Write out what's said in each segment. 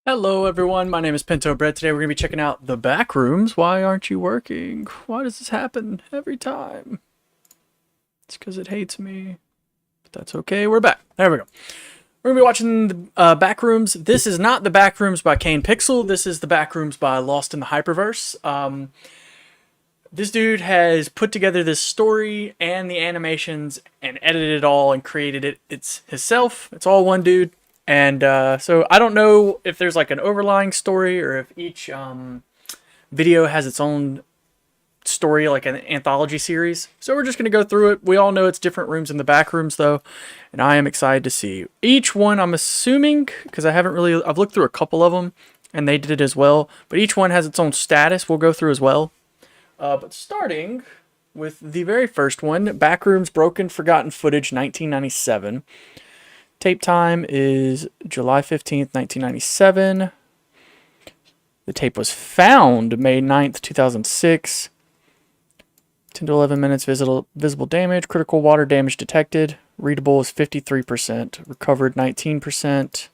Hello everyone, my name is Pinto Bread. Today we're going to be checking out the Backrooms. Why aren't you working? Why does this happen every time? It's because it hates me. But that's okay, we're back. There we go. We're going to be watching the Backrooms. This is not the Backrooms by Kane Pixel. This is the Backrooms by Lost in the Hyperverse. This dude has put together this story and the animations and edited it all and created it. It's himself. It's all one dude. And so I don't know if there's like an overlying story or if each video has its own story, like an anthology series. So we're just going to go through it. We all know it's different rooms in the back rooms though. And I am excited to see each one. I'm assuming, because I've looked through a couple of them and they did it as well. But each one has its own status we'll go through as well. But starting with the very first one, Backrooms Broken Forgotten Footage 1997. Tape time is July 15th, 1997. The tape was found May 9th, 2006. 10 to 11 minutes visible damage. Critical water damage detected. Readable is 53%. Recovered 19%.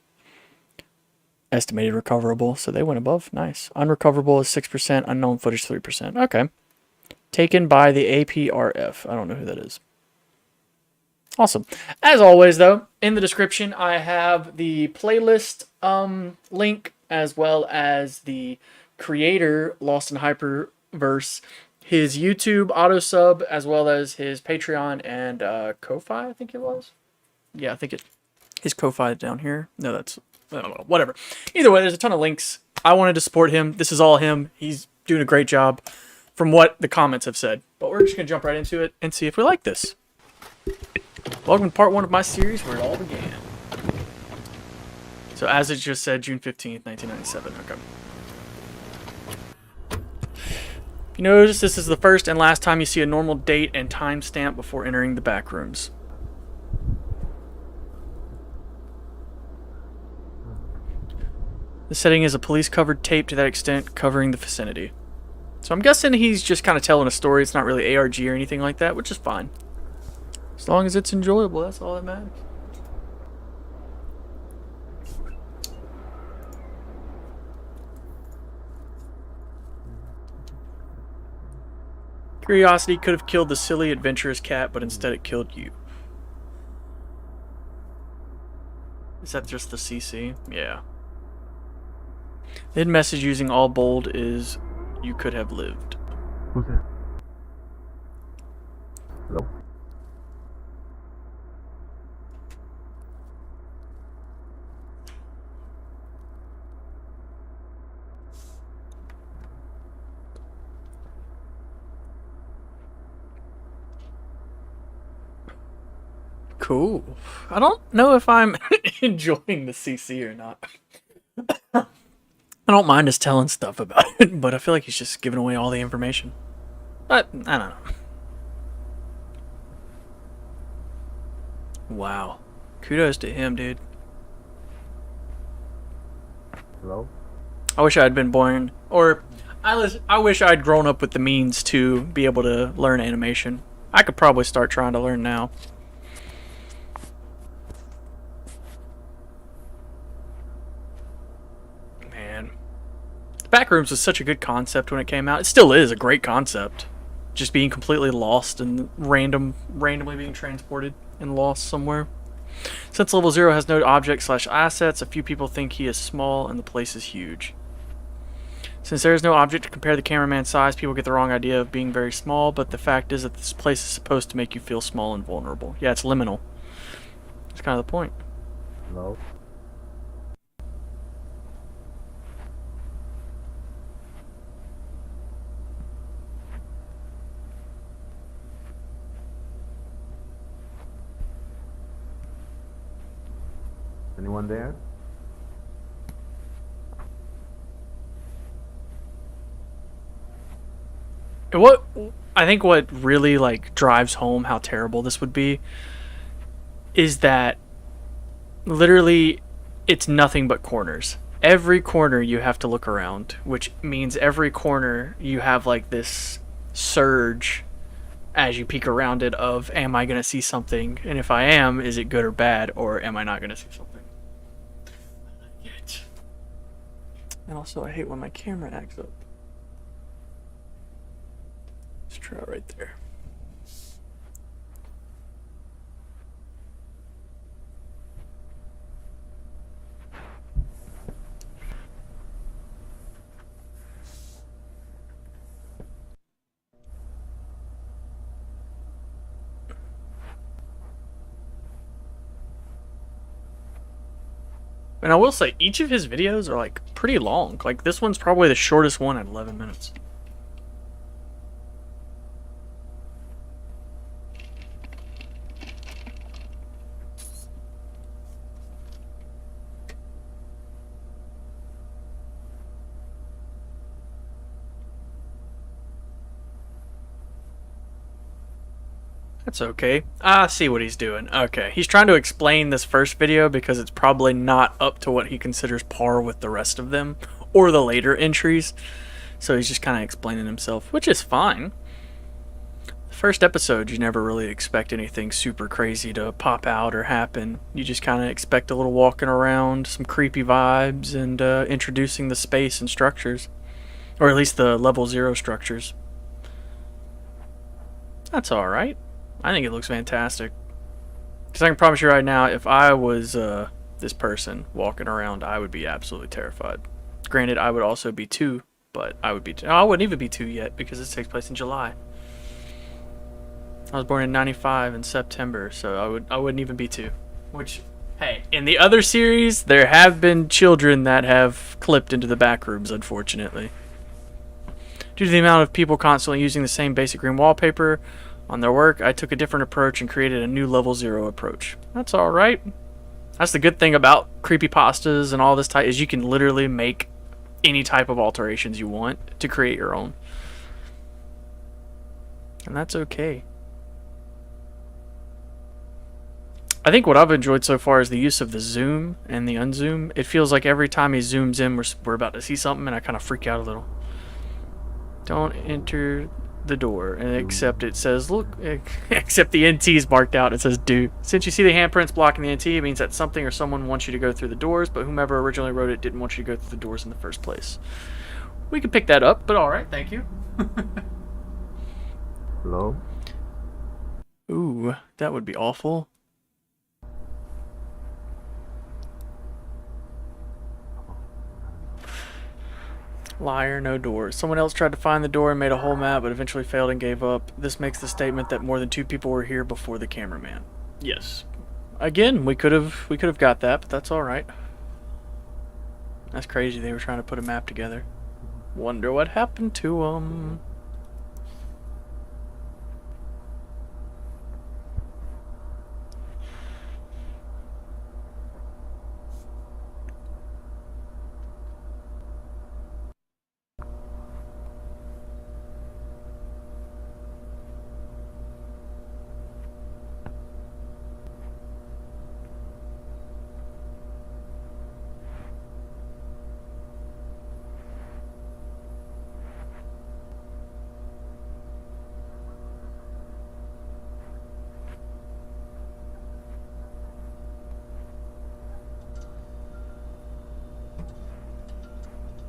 Estimated recoverable. So they went above. Nice. Unrecoverable is 6%. Unknown footage 3%. Okay. Taken by the APRF. I don't know who that is. Awesome. As always, though, in the description, I have the playlist link as well as the creator, Lost in Hyperverse, his YouTube, AutoSub, as well as his Patreon and Ko-Fi, I think it was. Yeah, I think his Ko-Fi is down here. No, that's, I don't know, whatever. Either way, there's a ton of links. I wanted to support him. This is all him. He's doing a great job from what the comments have said. But we're just going to jump right into it and see if we like this. Welcome to part one of my series where it all began. So as it just said, June 15th, 1997. Okay. If you notice, this is the first and last time you see a normal date and timestamp before entering the back rooms. The setting is a police-covered tape to that extent, covering the vicinity. So I'm guessing he's just kind of telling a story. It's not really ARG or anything like that, which is fine. As long as it's enjoyable, that's all that matters. Curiosity could have killed the silly, adventurous cat, but instead it killed you. Is that just the CC? Yeah. The hidden message using all bold is, you could have lived. Who's there? Hello? Cool. I don't know if I'm enjoying the CC or not. I don't mind us telling stuff about it, but I feel like he's just giving away all the information. But, I don't know. Wow. Kudos to him, dude. Hello? I wish I had been born, or I wish I'd grown up with the means to be able to learn animation. I could probably start trying to learn now. Backrooms was such a good concept when it came out. It still is a great concept. Just being completely lost and randomly being transported and lost somewhere. Since level 0 has no objects/assets, a few people think he is small and the place is huge. Since there is no object to compare the cameraman's size, people get the wrong idea of being very small, but the fact is that this place is supposed to make you feel small and vulnerable. Yeah, it's liminal. That's kind of the point. Hello? Anyone there? What I think what really like drives home how terrible this would be is that literally it's nothing but corners. Every corner you have to look around, which means every corner you have like this surge as you peek around it of, am I going to see something? And if I am, is it good or bad? Or am I not going to see something? And also, I hate when my camera acts up. Let's try it right there. And I will say, each of his videos are like pretty long. Like this one's probably the shortest one at 11 minutes. That's okay. I see what he's doing. Okay, he's trying to explain this first video because it's probably not up to what he considers par with the rest of them or the later entries. So he's just kind of explaining himself, which is fine. The first episode, you never really expect anything super crazy to pop out or happen. You just kind of expect a little walking around, some creepy vibes, and introducing the space and structures. Or at least the level 0 structures. That's alright. I think it looks fantastic. Because I can promise you right now, if I was this person walking around, I would be absolutely terrified. Granted, I would also be 2, but I would be... I wouldn't even be 2 yet, because this takes place in July. I was born in 95 in September, so I wouldn't even be 2. Which, hey, in the other series, there have been children that have clipped into the Backrooms, unfortunately. Due to the amount of people constantly using the same basic green wallpaper on their work, I took a different approach and created a new level 0 approach. That's alright. That's the good thing about creepypastas and all this type, is you can literally make any type of alterations you want to create your own. And that's okay. I think what I've enjoyed so far is the use of the zoom and the unzoom. It feels like every time he zooms in, we're about to see something, and I kind of freak out a little. Don't enter the door, and except it says, look, except the NT is marked out. It says do. Since you see the handprints blocking the NT, it means that something or someone wants you to go through the doors, but whomever originally wrote it didn't want you to go through the doors in the first place. We could pick that up, but alright, thank you. Hello? Ooh, that would be awful. Liar, no doors. Someone else tried to find the door and made a whole map, but eventually failed and gave up. This makes the statement that more than 2 people were here before the cameraman. Yes. Again, we could have got that, but that's all right. That's crazy. They were trying to put a map together. Wonder what happened to them.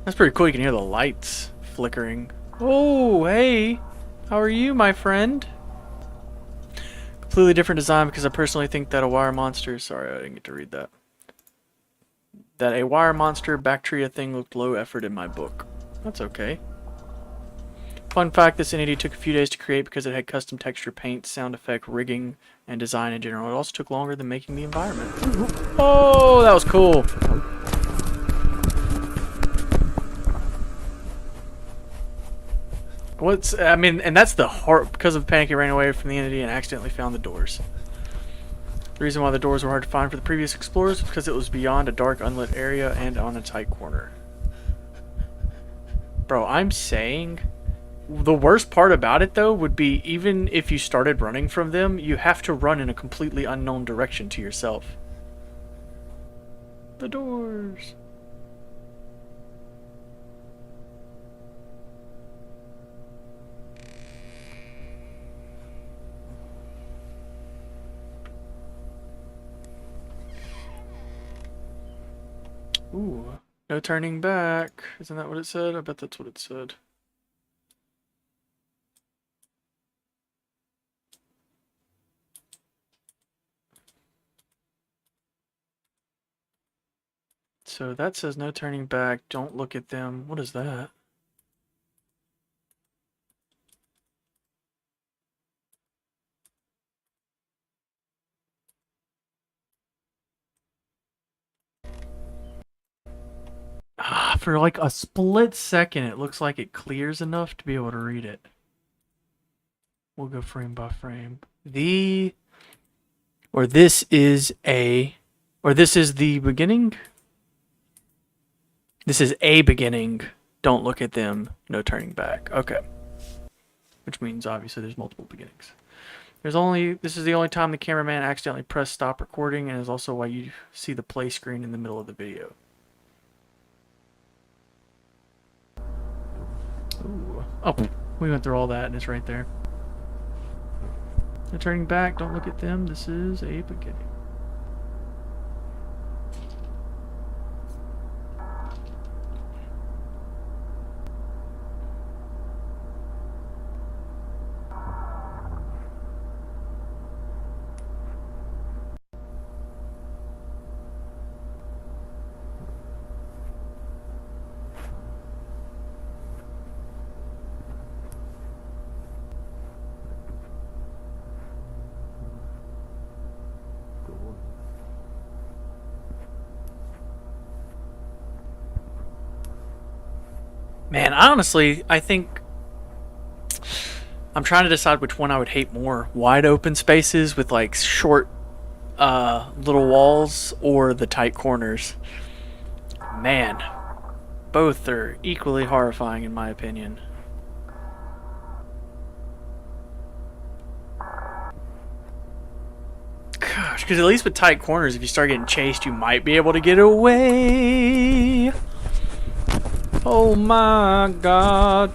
That's pretty cool. You can hear the lights flickering. Oh, hey. How are you, my friend? Completely different design because I personally think that a wire monster... Sorry, I didn't get to read that. That a wire monster bacteria thing looked low effort in my book. That's okay. Fun fact, this entity took a few days to create because it had custom texture paint, sound effect, rigging, and design in general. It also took longer than making the environment. Oh, that was cool. I mean, and that's the heart, because of panic, he ran away from the entity and accidentally found the doors. The reason why the doors were hard to find for the previous explorers was because it was beyond a dark, unlit area and on a tight corner. Bro, I'm saying, the worst part about it, though, would be even if you started running from them, you have to run in a completely unknown direction to yourself. The doors. Ooh, No turning back. Isn't that what it said? I bet that's what it said. So that says no turning back. Don't look at them. What is that? For like a split second, it looks like it clears enough to be able to read it. We'll go frame by frame. This is the beginning. This is a beginning. Don't look at them. No turning back. Okay. Which means obviously there's multiple beginnings. This is the only time the cameraman accidentally pressed stop recording, and is also why you see the play screen in the middle of the video. Ooh. Oh, we went through all that and it's right there. No turning back, don't look at them. This is a beginning. Man, honestly, I think I'm trying to decide which one I would hate more. Wide open spaces with like short little walls, or the tight corners. Man, both are equally horrifying in my opinion. Gosh, because at least with tight corners, if you start getting chased, you might be able to get away. Oh my god.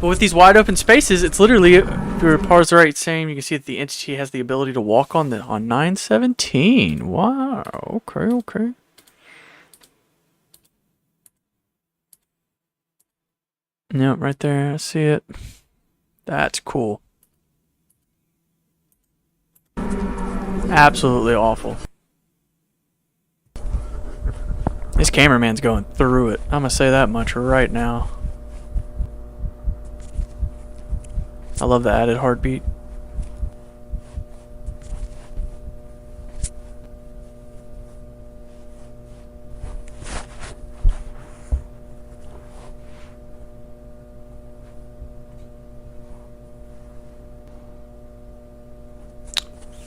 But with these wide open spaces, it's literally, if your parse the right same, you can see that the entity has the ability to walk on 917. Wow. Okay. Yep, right there. I see it. That's cool. Absolutely awful. This cameraman's going through it. I'm gonna say that much right now. I love the added heartbeat.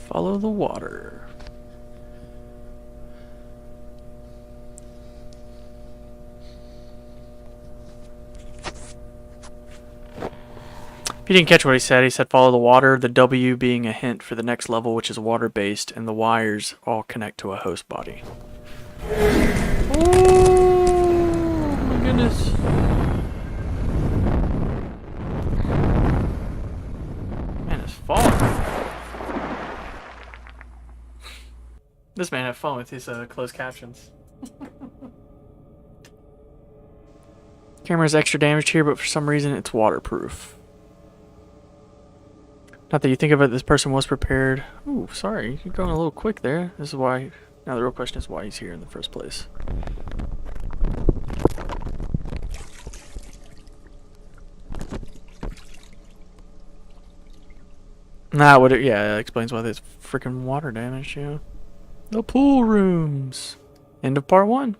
Follow the water. If you didn't catch what he said follow the water, the W being a hint for the next level, which is water-based, and the wires all connect to a host body. Oh my goodness. Man, it's falling. This man had fun with his closed captions. Camera's extra damaged here, but for some reason it's waterproof. Not that you think of it, this person was prepared. Ooh, sorry, you're going a little quick there. This is why. Now the real question is why he's here in the first place. Nah, that explains why there's freaking water damage, yeah. The pool rooms. End of part 1.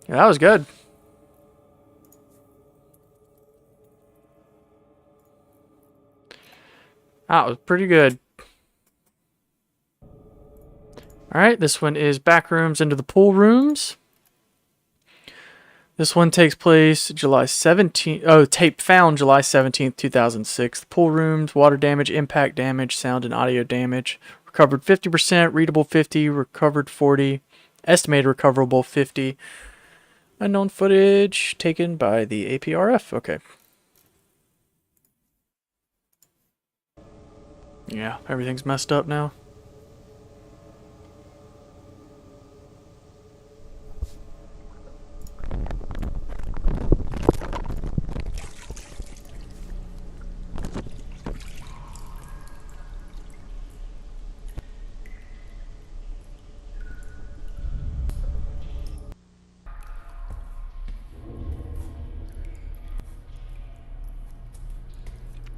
Yeah, that was good. That was pretty good. Alright, this one is Backrooms into the Pool Rooms. This one takes place July 17th. Oh, tape found July 17th, 2006. The Pool Rooms, water damage, impact damage, sound and audio damage. Recovered 50%, readable 50, recovered 40, estimated recoverable 50. Unknown footage taken by the APRF. Okay. Yeah, everything's messed up now.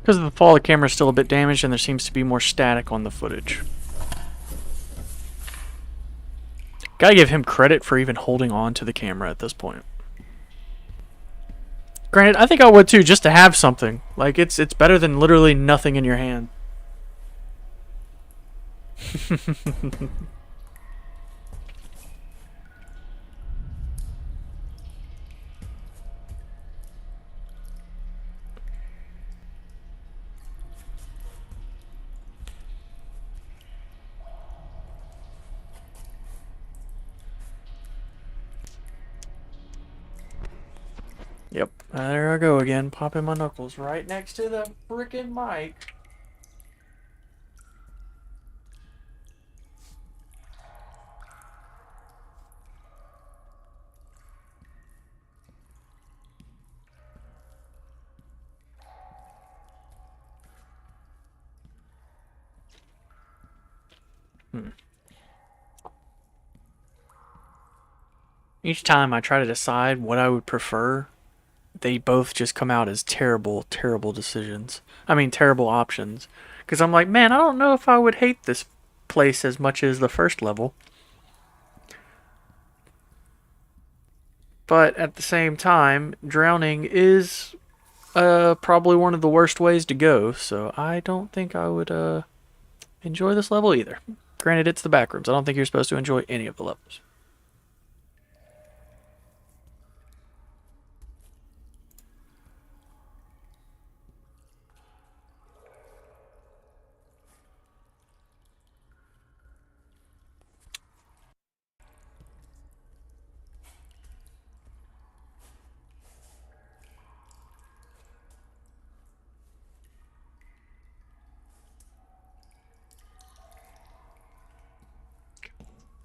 Because of the fall, the camera is still a bit damaged and there seems to be more static on the footage. Gotta give him credit for even holding on to the camera at this point. Granted, I think I would too, just to have something. Like, it's better than literally nothing in your hand. Yep, there I go again, popping my knuckles right next to the frickin' mic. Each time I try to decide what I would prefer, they both just come out as terrible, terrible decisions. I mean, terrible options. Because I'm like, man, I don't know if I would hate this place as much as the first level. But at the same time, drowning is probably one of the worst ways to go. So I don't think I would enjoy this level either. Granted, it's the Backrooms. I don't think you're supposed to enjoy any of the levels.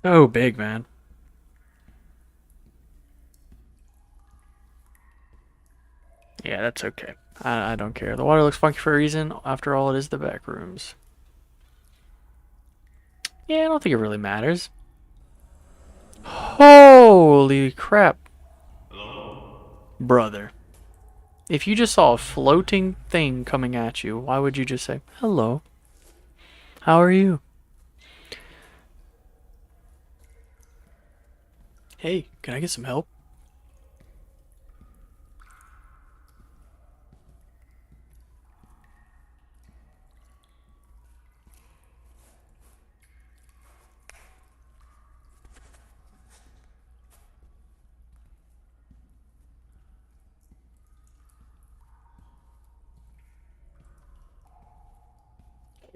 Oh, big, man. Yeah, that's okay. I don't care. The water looks funky for a reason. After all, it is the Backrooms. Yeah, I don't think it really matters. Holy crap. Hello? Brother. If you just saw a floating thing coming at you, why would you just say, hello? How are you? Hey, can I get some help?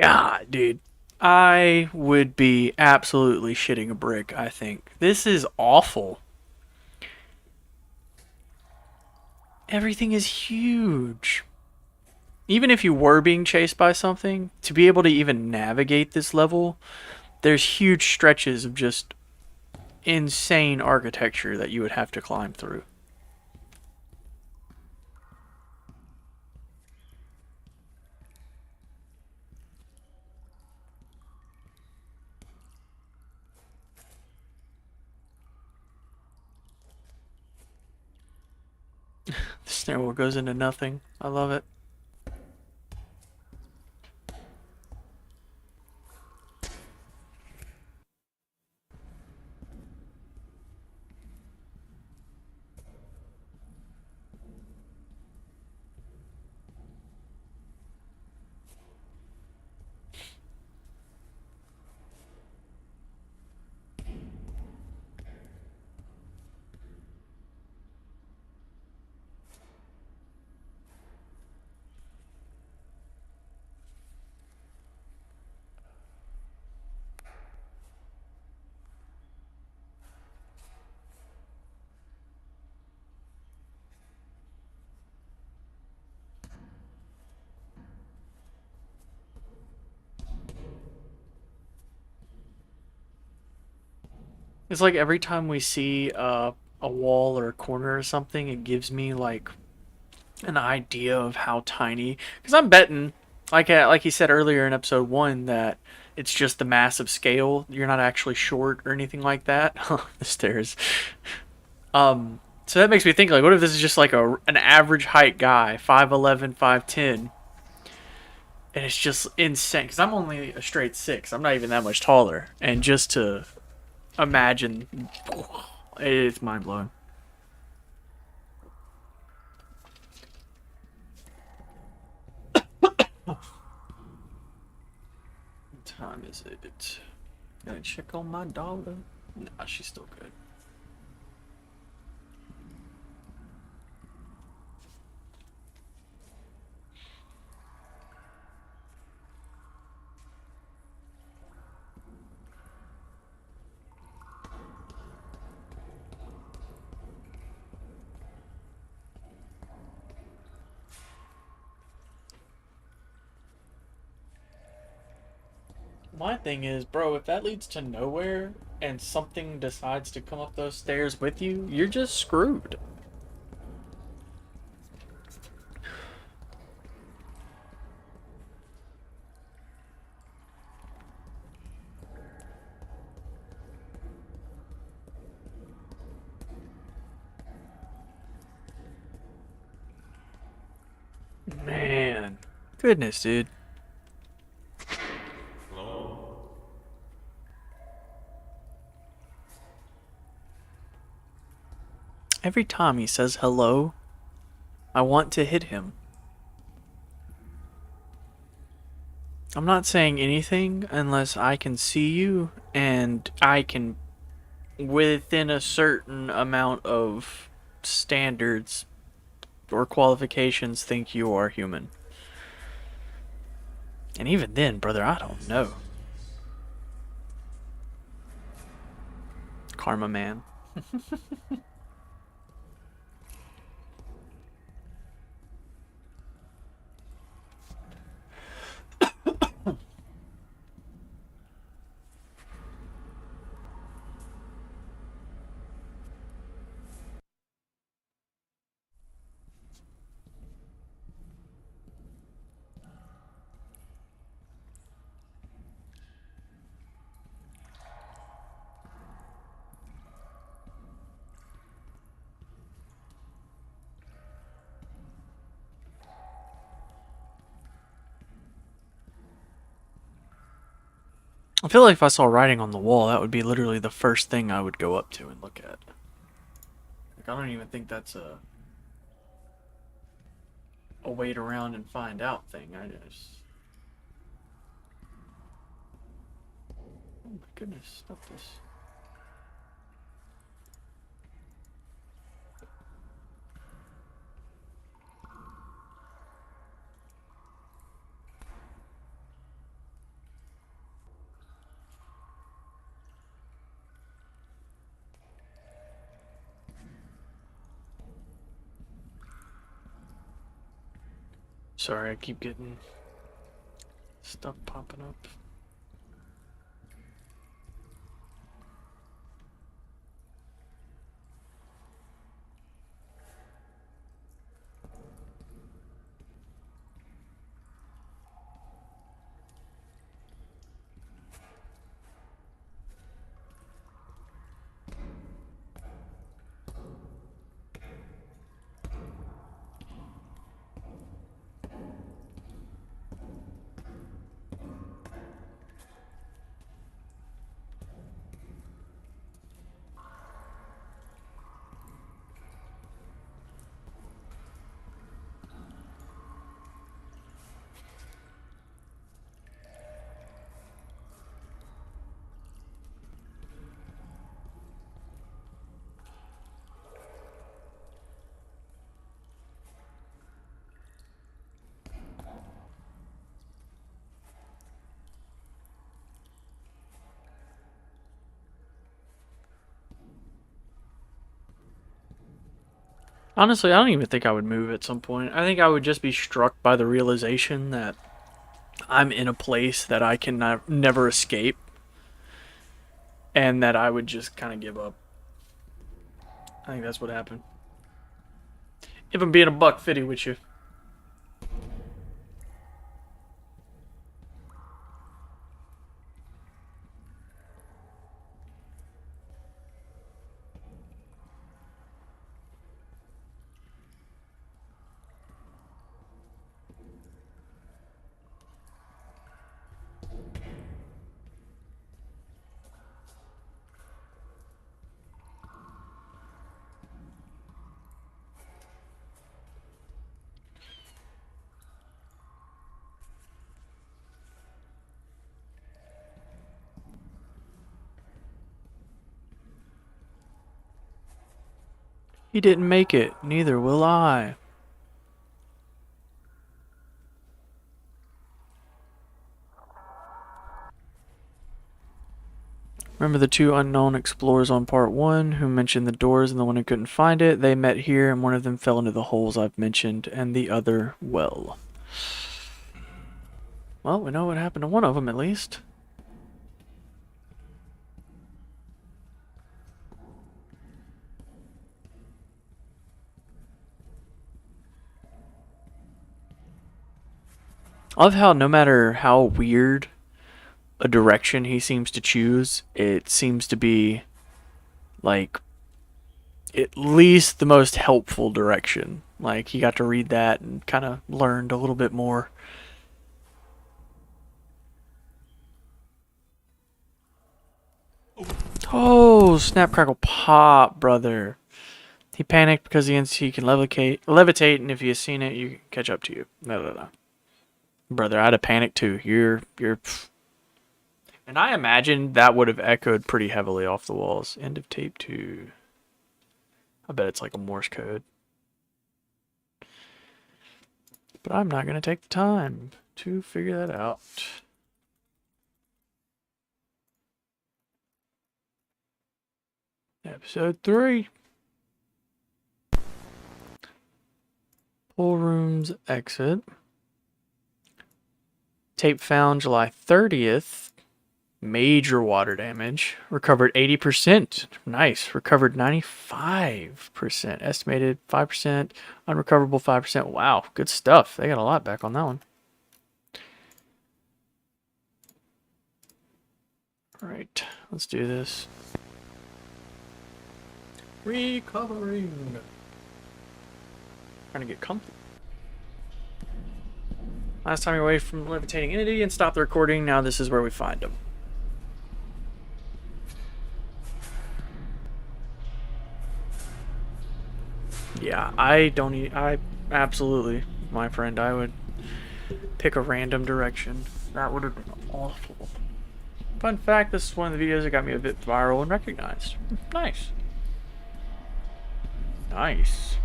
God, dude. I would be absolutely shitting a brick, I think. This is awful. Everything is huge. Even if you were being chased by something, to be able to even navigate this level, there's huge stretches of just insane architecture that you would have to climb through. The stairwell goes into nothing. I love it. It's like every time we see a wall or a corner or something, it gives me like an idea of how tiny. Because I'm betting, like he said earlier in episode 1, that it's just the massive scale. You're not actually short or anything like that. The stairs. So that makes me think, like, what if this is just like an average height guy, 5'11", 5'10", And it's just insane because I'm only a straight 6. I'm not even that much taller, and just to imagine, it's mind blowing. What time is it? Gotta check on my daughter. Nah, she's still good. My thing is, bro, if that leads to nowhere and something decides to come up those stairs with you, you're just screwed. Man. Goodness, dude. Hello? Every time he says hello, I want to hit him. I'm not saying anything unless I can see you and I can, within a certain amount of standards or qualifications, think you are human. And even then, brother, I don't know. Karma man. I feel like if I saw writing on the wall, that would be literally the first thing I would go up to and look at. Like, I don't even think that's a wait around and find out thing. I just... Oh my goodness, stop this. Sorry, I keep getting stuff popping up. Honestly, I don't even think I would move at some point. I think I would just be struck by the realization that I'm in a place that I can never escape, and that I would just kind of give up. I think that's what happened. If I'm being a buck fifty with you. He didn't make it. Neither will I. Remember the two unknown explorers on part 1 who mentioned the doors and the one who couldn't find it? They met here and one of them fell into the holes I've mentioned and the other well. Well, we know what happened to one of them at least. I love how no matter how weird a direction he seems to choose, it seems to be like at least the most helpful direction. Like he got to read that and kind of learned a little bit more. Oh, snap crackle pop, brother. He panicked because he can levitate, and if he has seen it, you can catch up to you. No. Brother, I'd have panicked too. You're. And I imagine that would have echoed pretty heavily off the walls. End of tape 2. I bet it's like a Morse code. But I'm not going to take the time to figure that out. Episode 3. Poolrooms Exit. Tape found July 30th. Major water damage. Recovered 80%. Nice. Recovered 95%. Estimated 5%. Unrecoverable 5%. Wow. Good stuff. They got a lot back on that one. Alright. Let's do this. Recovering. Trying to get comfy. Last time you're away from levitating entity and stop the recording. Now this is where we find them. Yeah, I absolutely, my friend, I would pick a random direction. That would have been awful. Fun fact, this is one of the videos that got me a bit viral and recognized. Nice. Nice.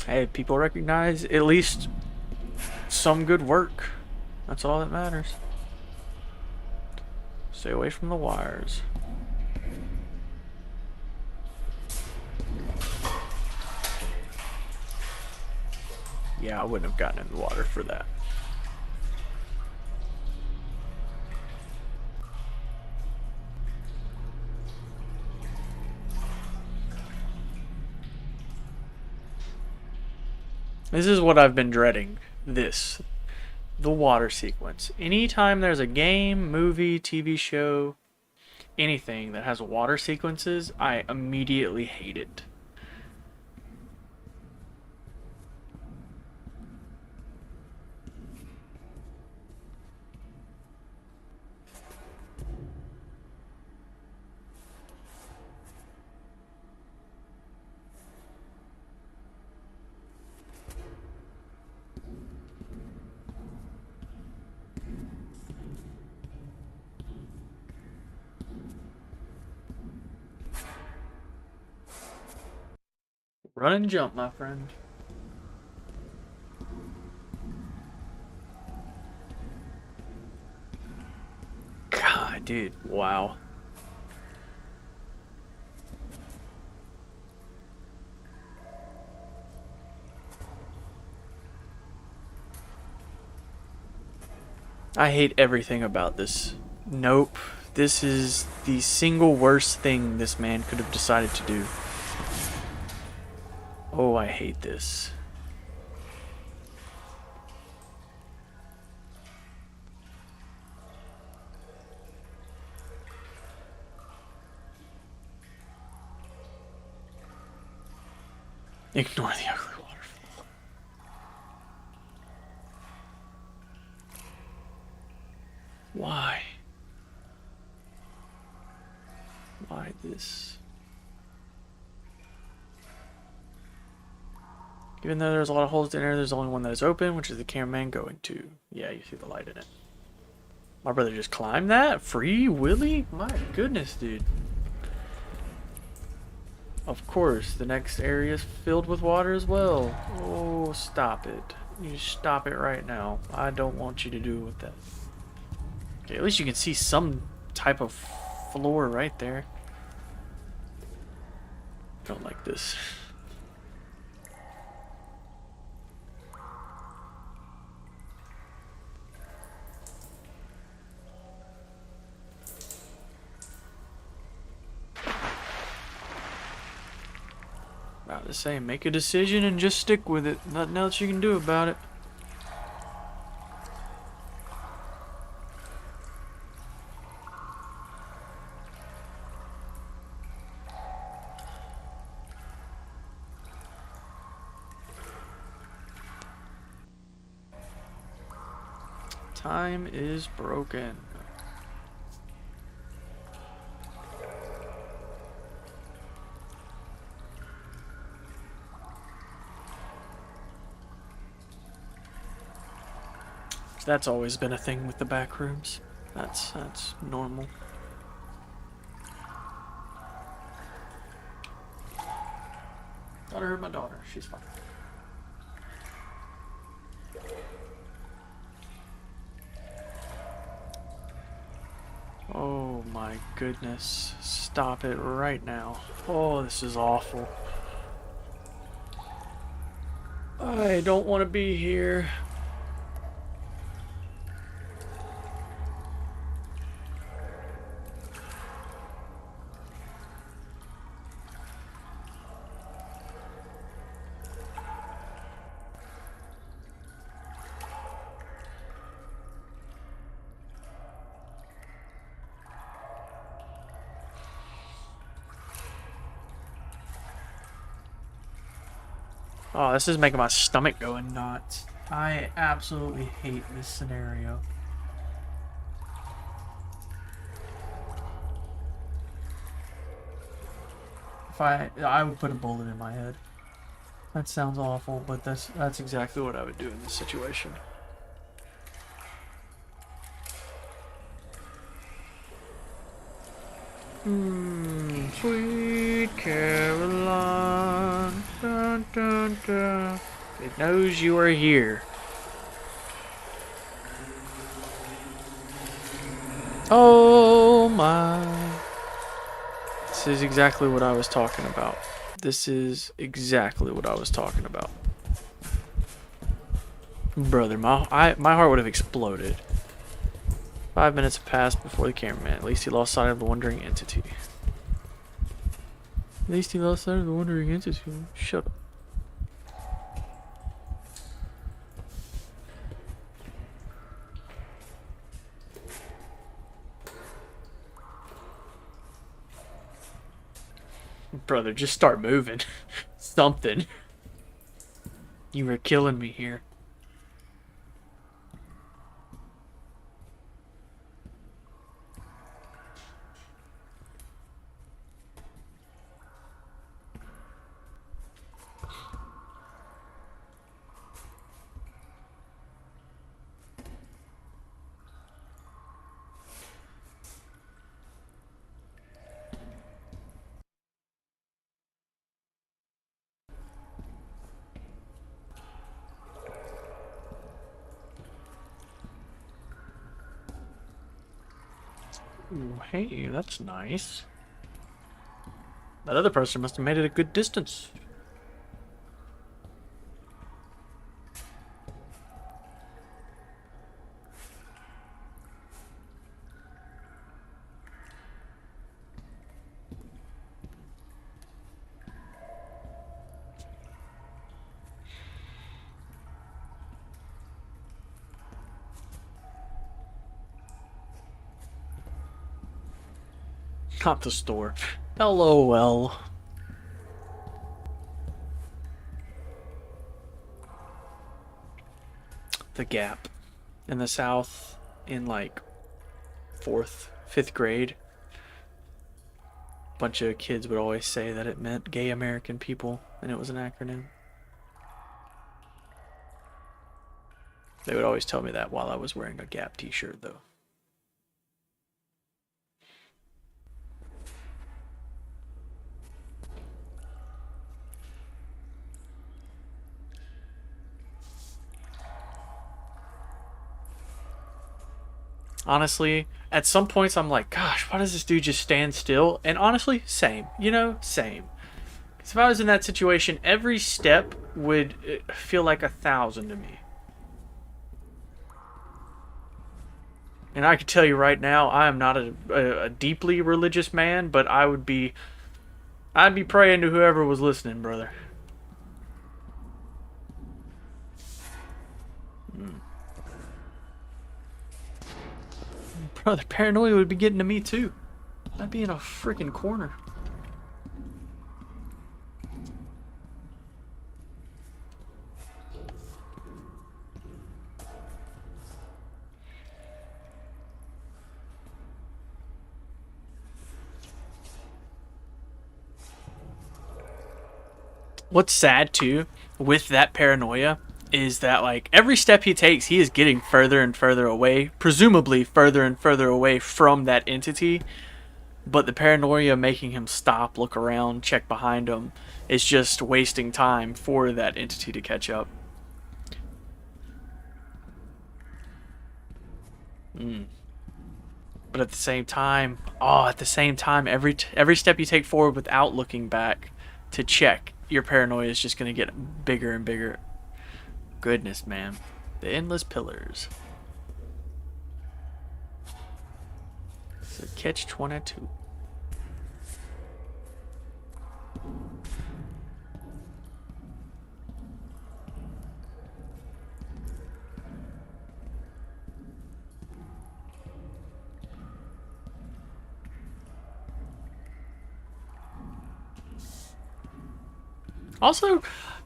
Hey, people recognize at least some good work. That's all that matters. Stay away from the wires. Yeah, I wouldn't have gotten in the water for that. This is what I've been dreading. The water sequence. Anytime there's a game, movie, TV show, anything that has water sequences, I immediately hate it. Run and jump, my friend. God, dude, wow. I hate everything about this. Nope. This is the single worst thing this man could have decided to do. Oh, I hate this. Ignore the ugly waterfall. Why? Why this? Even though there's a lot of holes in there, there's only one that is open, which is the cameraman going to. Yeah, you see the light in it. My brother just climbed that? Free Willy? My goodness, dude. Of course, the next area is filled with water as well. Oh, stop it. You stop it right now. I don't want you to do with that. Okay, at least you can see some type of floor right there. Don't like this. About to say, make a decision and just stick with it. Nothing else you can do about it. Time is broken. That's always been a thing with the back rooms. That's normal. Thought I heard my daughter. She's fine. Oh my goodness. Stop it right now. Oh, this is awful. I don't want to be here. Oh, this is making my stomach go nuts. I absolutely hate this scenario. If I would put a bullet in my head. That sounds awful, but that's exactly what I would do in this situation. Sweet Caroline, dun, dun, dun. It knows you are here. Oh my. This is exactly what I was talking about. This is exactly what I was talking about. Brother, my heart would have exploded. 5 minutes have passed before the cameraman. At least he lost sight of the wandering entity. At least he lost sight of the wandering entity. Shut up. Brother, just start moving. Something. You were killing me here. Ooh, hey, that's nice. That other person must have made it a good distance. Not the store. LOL. The Gap. In the South, in like 4th, 5th grade, a bunch of kids would always say that it meant gay American people, and it was an acronym. They would always tell me that while I was wearing a Gap t-shirt, though. Honestly, at some points I'm like, gosh, why does this dude just stand still? And honestly, same. You know, same. Because if I was in that situation, every step would feel like 1,000 to me. And I could tell you right now, I am not a deeply religious man, but I'd be praying to whoever was listening, brother. Brother, paranoia would be getting to me too. I'd be in a freaking corner. What's sad too with that paranoia is that like every step he takes, he is getting further and further away, presumably further and further away from that entity. But the paranoia making him stop, look around, check behind him is just wasting time for that entity to catch up. But at the same time, every step you take forward without looking back to check, your paranoia is just going to get bigger and bigger. Goodness, man. The endless pillars. It's a catch-22. Also,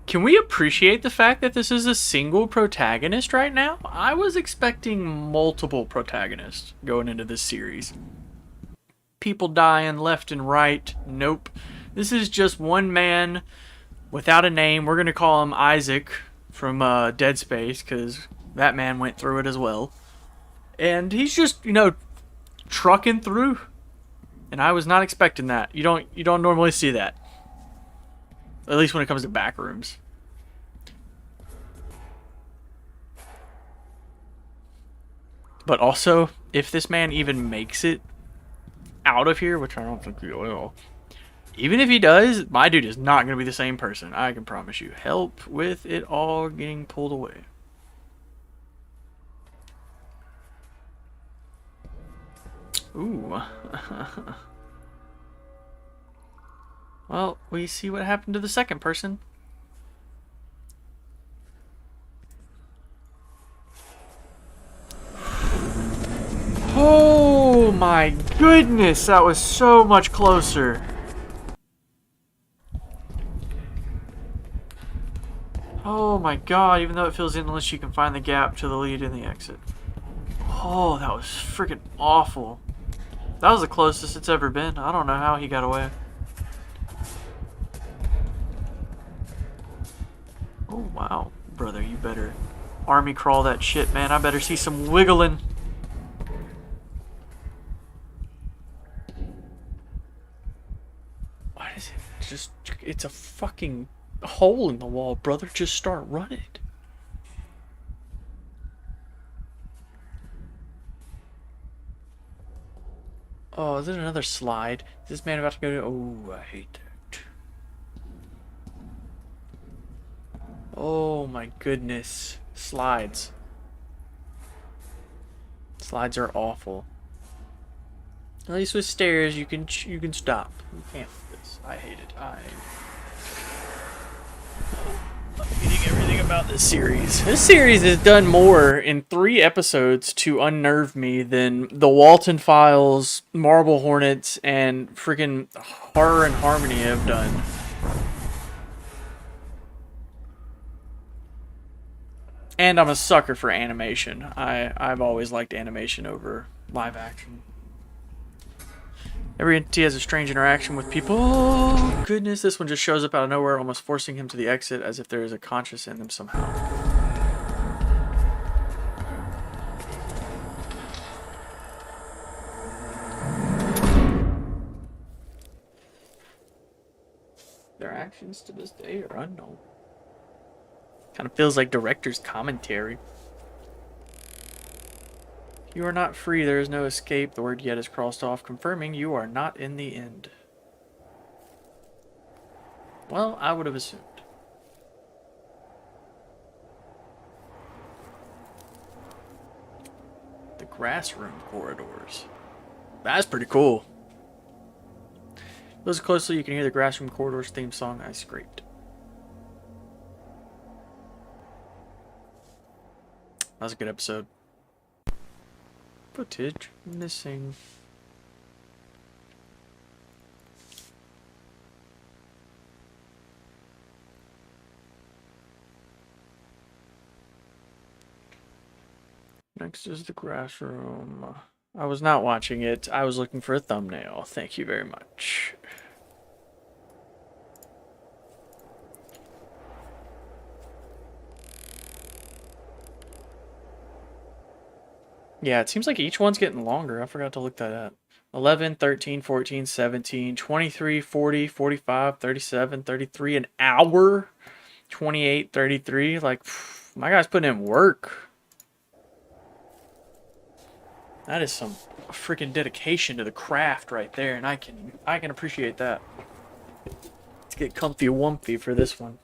can we appreciate the fact that this is a single protagonist right now? I was expecting multiple protagonists going into this series. People dying left and right. Nope. This is just one man without a name. We're going to call him Isaac from Dead Space because that man went through it as well. And he's just, you know, trucking through. And I was not expecting that. You don't normally see that. At least when it comes to Backrooms. But also, if this man even makes it out of here, which I don't think he will, even if he does, my dude is not going to be the same person. I can promise you. Help with it all getting pulled away. Ooh. Well, we see what happened to the second person. Oh my goodness, that was so much closer. Oh my god, even though it feels endless, you can find the gap to the lead and the exit. Oh, that was freaking awful. That was the closest it's ever been. I don't know how he got away. Oh, wow. Brother, you better army crawl that shit, man. I better see some wiggling. Why is it just... It's a fucking hole in the wall, brother. Just start running. Oh, is it another slide? Is this man about to go to... Oh, I hate that. Oh my goodness. Slides. Slides are awful. At least with stairs you can stop. You can't with this. I hate it. I'm hating everything about this series. This series has done more in 3 episodes to unnerve me than the Walton Files, Marble Hornets, and freaking Horror and Harmony have done. And I'm a sucker for animation. I've always liked animation over live action. Every entity has a strange interaction with people. Oh, goodness, this one just shows up out of nowhere, almost forcing him to the exit as if there is a conscience in them somehow. Their actions to this day are unknown. Kind of feels like director's commentary. You are not free. There is no escape. The word yet is crossed off, confirming you are not in the end. Well, I would have assumed. The Grassroom Corridors. That's pretty cool. Listen closely, you can hear the Grassroom Corridors theme song I scraped. That was a good episode. Footage missing. Next is the Grassroom. I was not watching it. I was looking for a thumbnail. Thank you very much. Yeah, it seems like each one's getting longer. I forgot to look that up. 11, 13, 14, 17, 23, 40, 45, 37, 33, an hour. 28, 33. Like, phew, my guy's putting in work. That is some freaking dedication to the craft right there, and I can appreciate that. Let's get comfy wumpy for this one.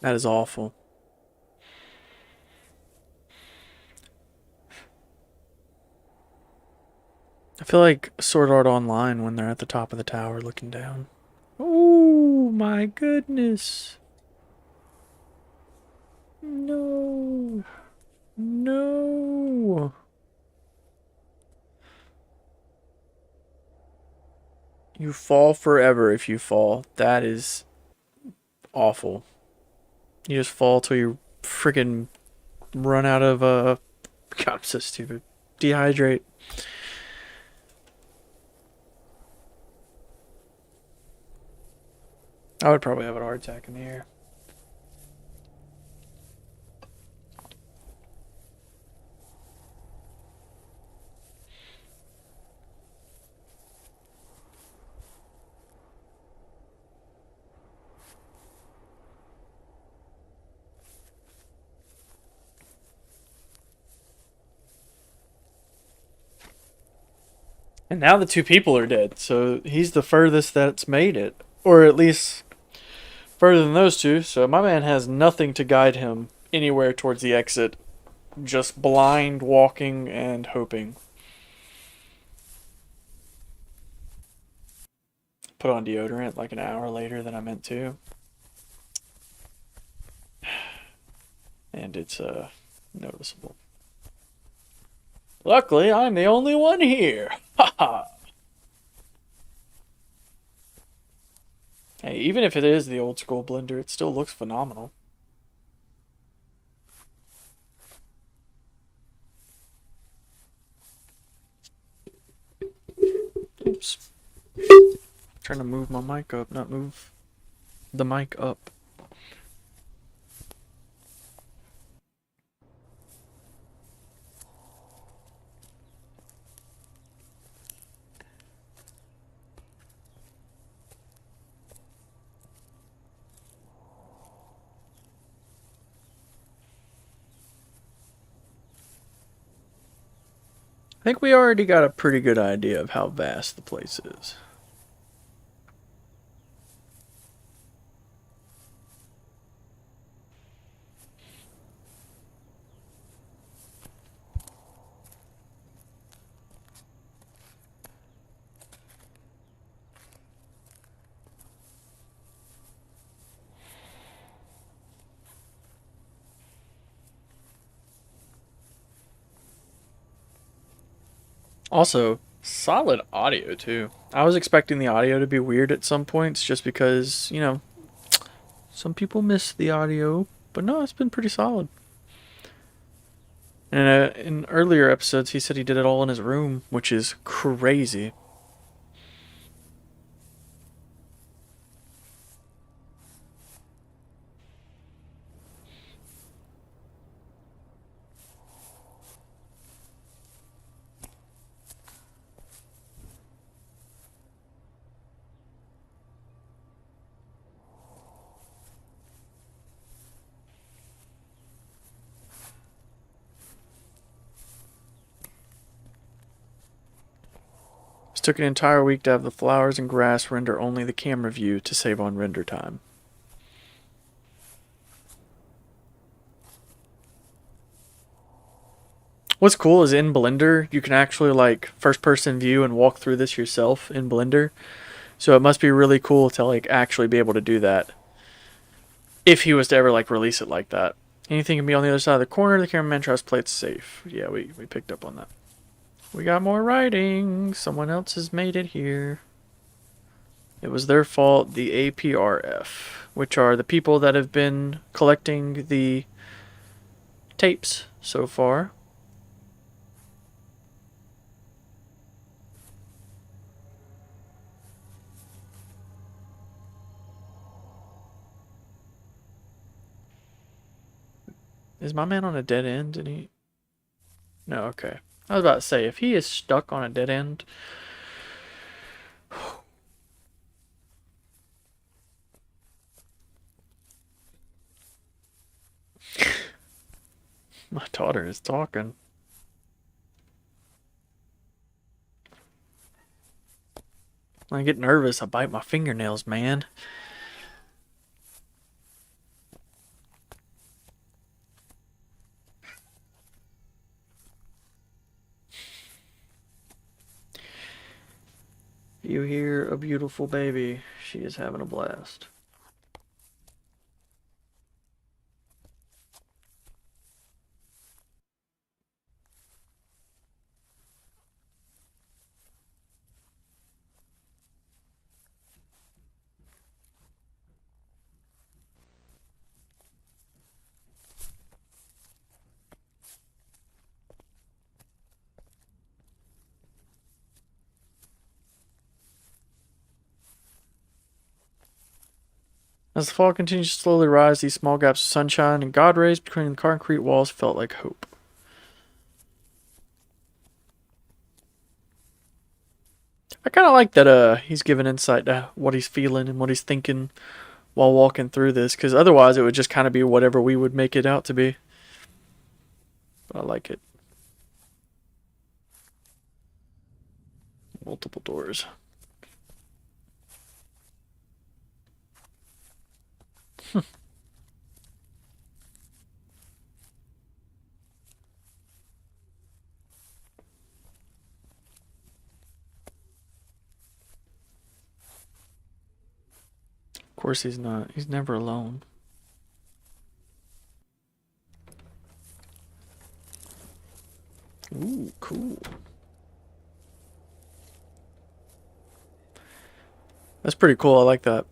That is awful. I feel like Sword Art Online when they're at the top of the tower looking down. Oh my goodness. No. No. You fall forever if you fall. That is awful. You just fall till you freaking run out of God, I'm so stupid. Dehydrate. I would probably have a heart attack in the air. And now the two people are dead, so he's the furthest that's made it. Or at least further than those two, so my man has nothing to guide him anywhere towards the exit. Just blind walking and hoping. Put on deodorant like an hour later than I meant to. And it's noticeable. Luckily, I'm the only one here. Haha. Hey, even if it is the old school blender, it still looks phenomenal. Oops. Trying to move my mic up, not move the mic up. I think we already got a pretty good idea of how vast the place is. Also, solid audio too. I was expecting the audio to be weird at some points just because, you know, some people miss the audio, but no, it's been pretty solid. And in earlier episodes, he said he did it all in his room, which is crazy. It took an entire week to have the flowers and grass render only the camera view to save on render time. What's cool is in Blender, you can actually like first person view and walk through this yourself in Blender. So it must be really cool to like actually be able to do that. If he was to ever like release it like that. Anything can be on the other side of the corner, the cameraman tries to play it safe. Yeah, we picked up on that. We got more writing. Someone else has made it here. It was their fault, the APRF, which are the people that have been collecting the tapes so far. Is my man on a dead end? Did he? No, okay. I was about to say, if he is stuck on a dead end... My daughter is talking. When I get nervous, I bite my fingernails, man. You hear a beautiful baby. She is having a blast. As the fog continues to slowly rise, these small gaps of sunshine and God rays between the concrete walls felt like hope. I kind of like that he's giving insight to what he's feeling and what he's thinking while walking through this, because otherwise it would just kind of be whatever we would make it out to be. But I like it. Multiple doors. Of course he's not. He's never alone. Ooh, cool. That's pretty cool. I like that.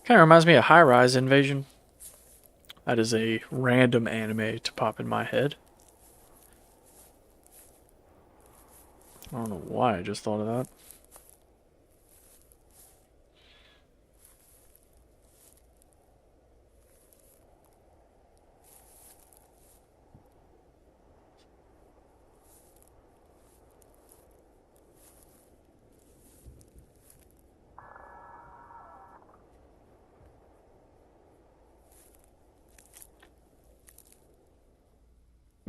Kind of reminds me of High Rise Invasion. That is a random anime to pop in my head. I don't know why I just thought of that.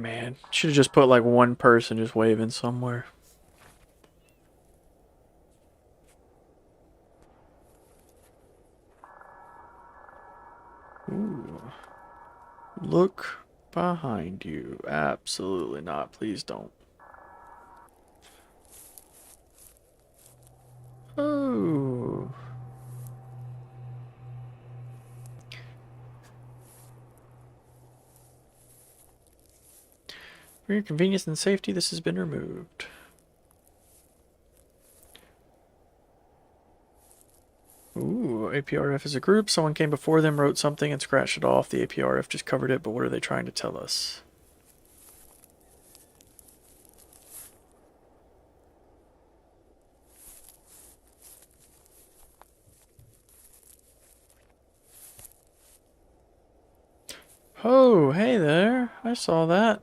Man, should have just put like one person just waving somewhere. Ooh. Look behind you. Absolutely not. Please don't. Oh. For your convenience and safety, this has been removed. Ooh, APRF is a group. Someone came before them, wrote something, and scratched it off. The APRF just covered it, but what are they trying to tell us? Oh, hey there. I saw that.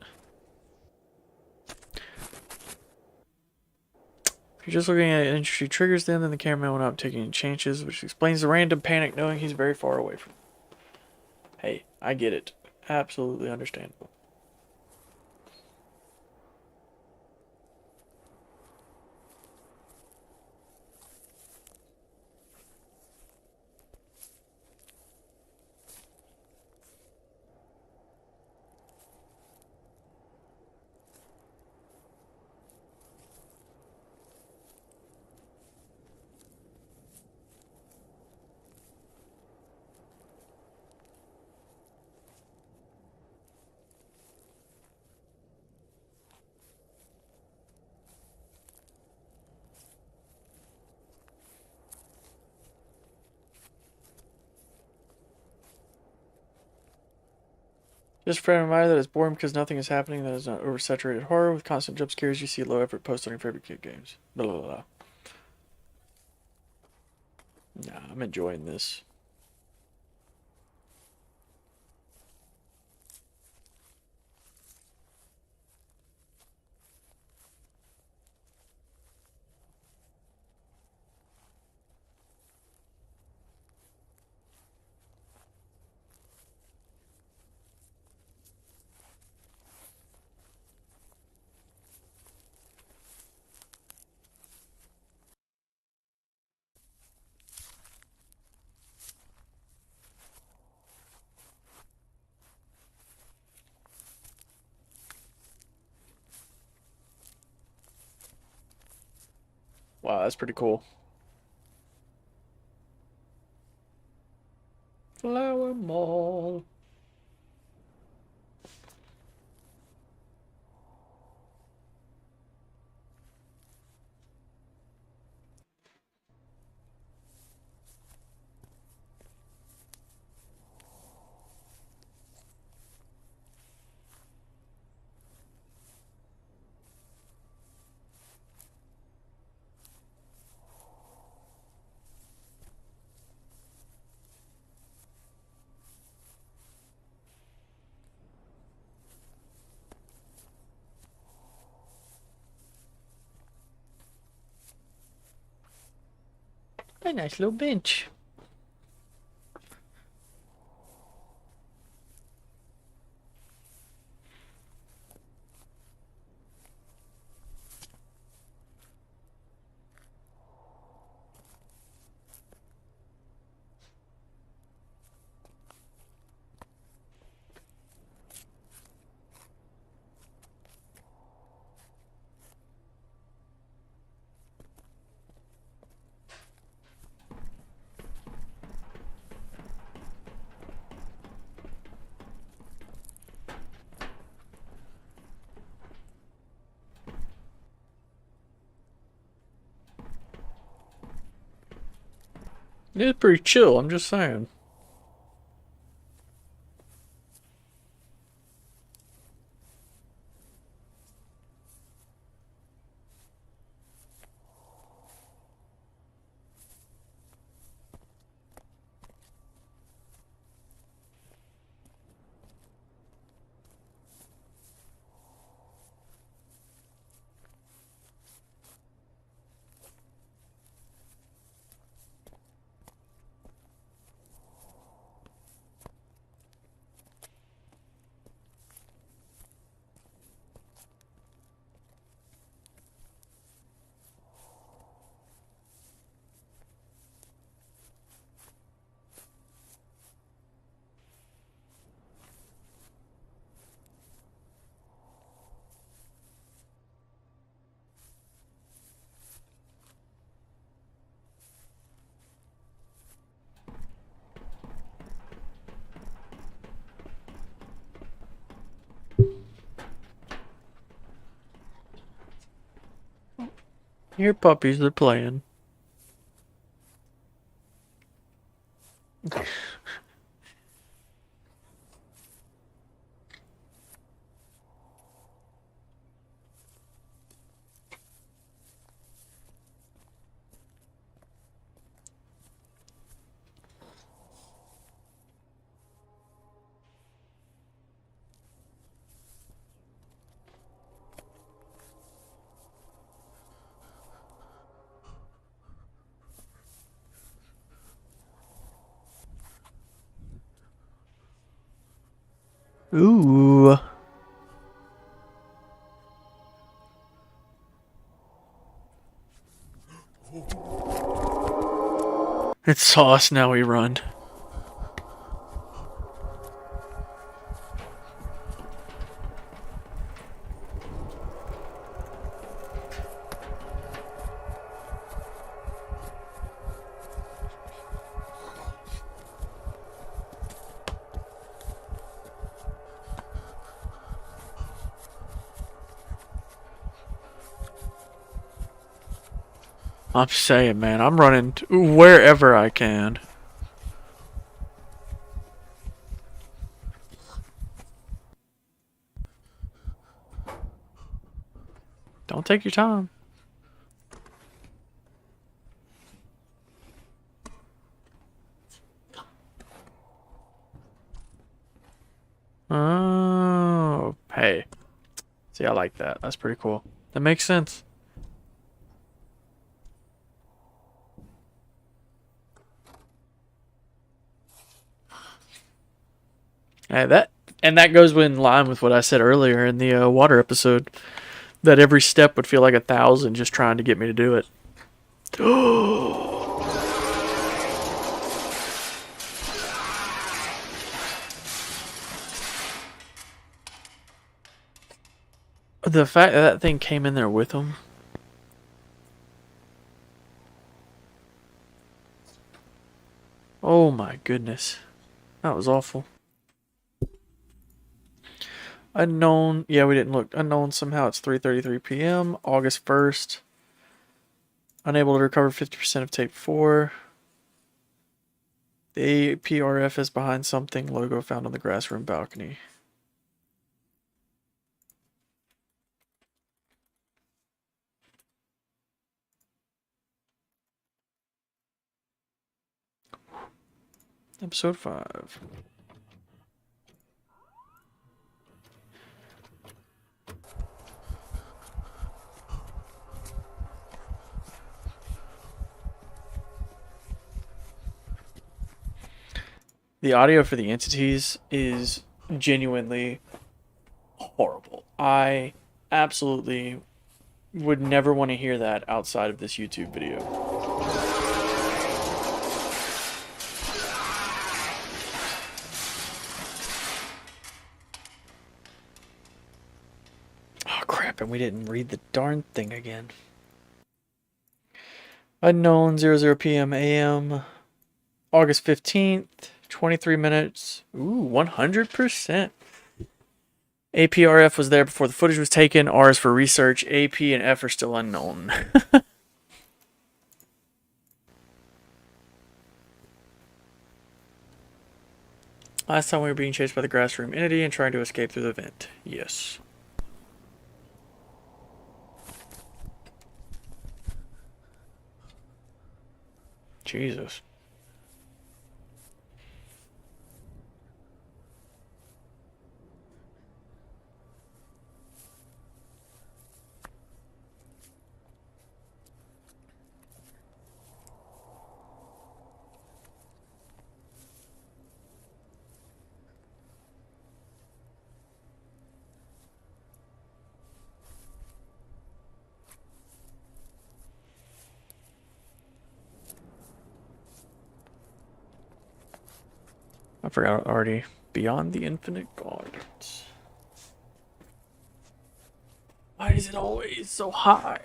If you're just looking at industry triggers them, then the cameraman went up taking chances, which explains the random panic knowing he's very far away from. Hey, I get it. Absolutely understandable. Just for a reminder that it's boring because nothing is happening, that is not oversaturated horror with constant jump scares. You see low effort posts on your favorite kid games. Blah, blah, blah. Nah, I'm enjoying this. Wow, that's pretty cool. Flower Mall. A nice little bench. It's pretty chill, I'm just saying. Here, puppies, they're playing. Ooh. It's sauce, now we run. I'm saying, man, I'm running wherever I can. Don't take your time. Oh, hey. See, I like that. That's pretty cool. That makes sense. Hey, that goes in line with what I said earlier in the water episode. That every step would feel like 1,000 just trying to get me to do it. The fact that that thing came in there with him. Oh my goodness. That was awful. Unknown. Yeah, we didn't look. Unknown somehow. It's 3:33 p.m. August 1st. Unable to recover 50% of tape 4. The APRF is behind something. Logo found on the Grassroom balcony. Episode 5. The audio for the entities is genuinely horrible. I absolutely would never want to hear that outside of this YouTube video. Oh crap, and we didn't read the darn thing again. Unknown 00 p.m. a.m. August 15th, 23 minutes. Ooh, 100%. APRF was there before the footage was taken. R is for research. AP and F are still unknown. Last time we were being chased by the Grassroom entity and trying to escape through the vent. Yes. Jesus. I forgot already. Beyond the Infinite Gardens. Why is it always so high?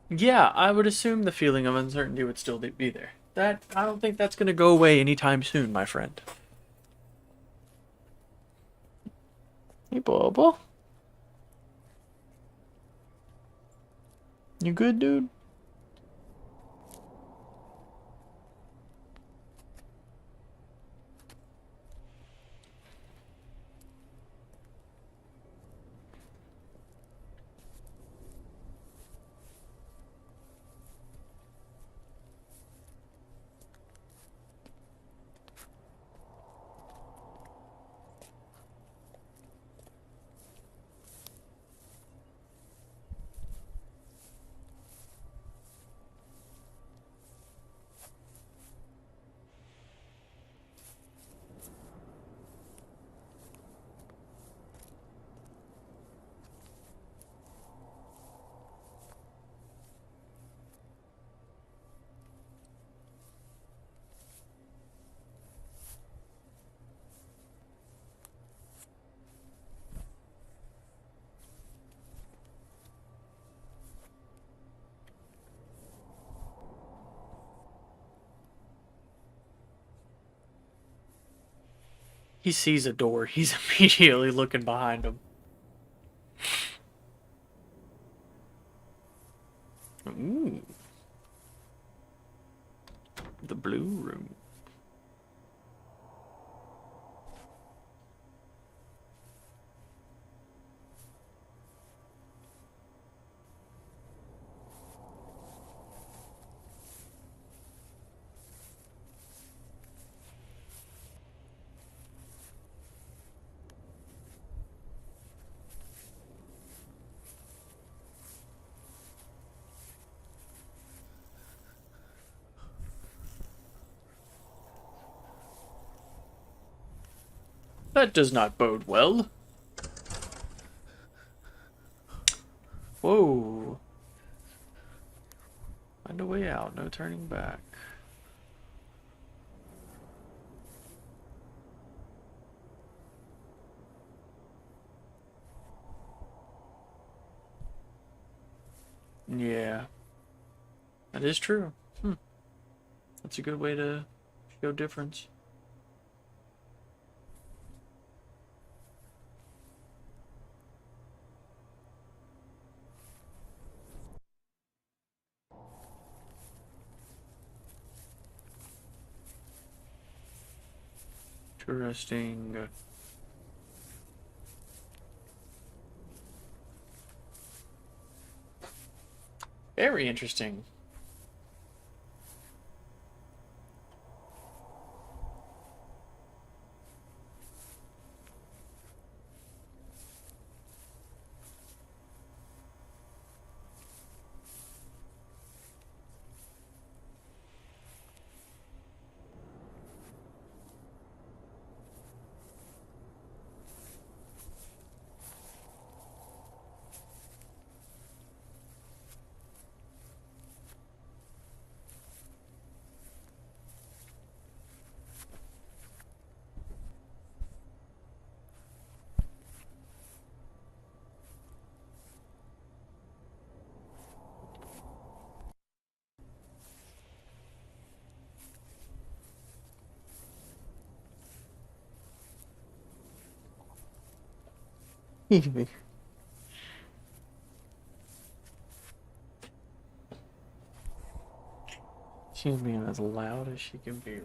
Yeah, I would assume the feeling of uncertainty would still be there. That I don't think that's gonna go away anytime soon, my friend. Hey, Bubba. You good, dude? He sees a door. He's immediately looking behind him. Ooh. The blue room. That does not bode well. Whoa. Find a way out, no turning back. Yeah. That is true. That's a good way to show difference. Interesting. Very interesting. She's being as loud as she can be.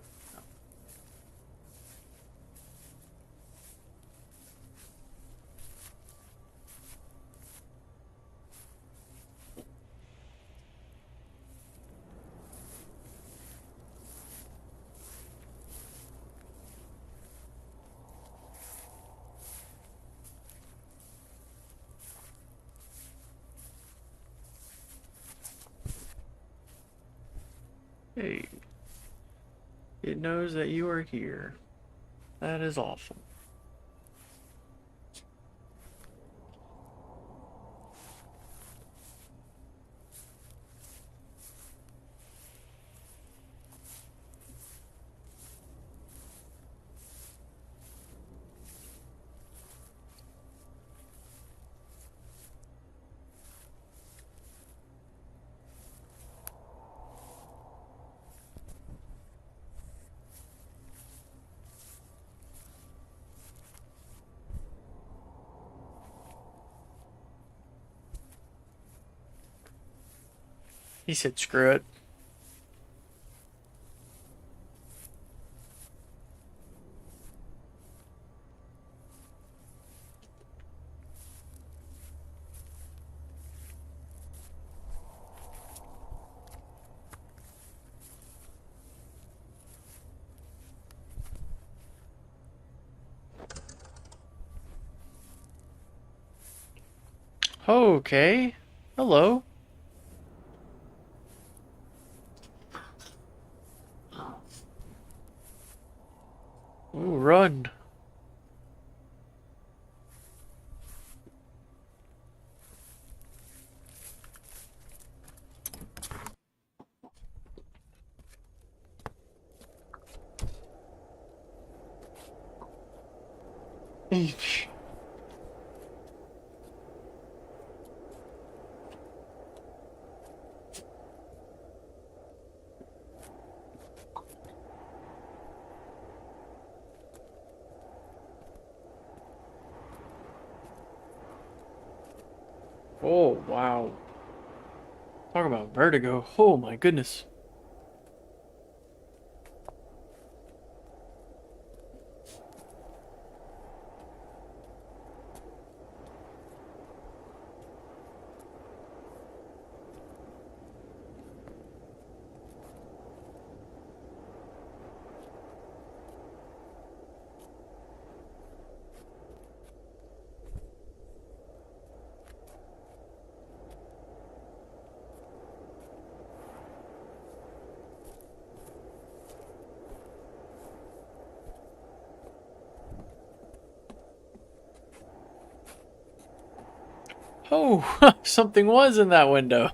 Hey, it knows that you are here. That is awful. He said screw it. Okay. Hello. Ooh, run. Oh, wow. Talk about vertigo. Oh my goodness. Oh, something was in that window.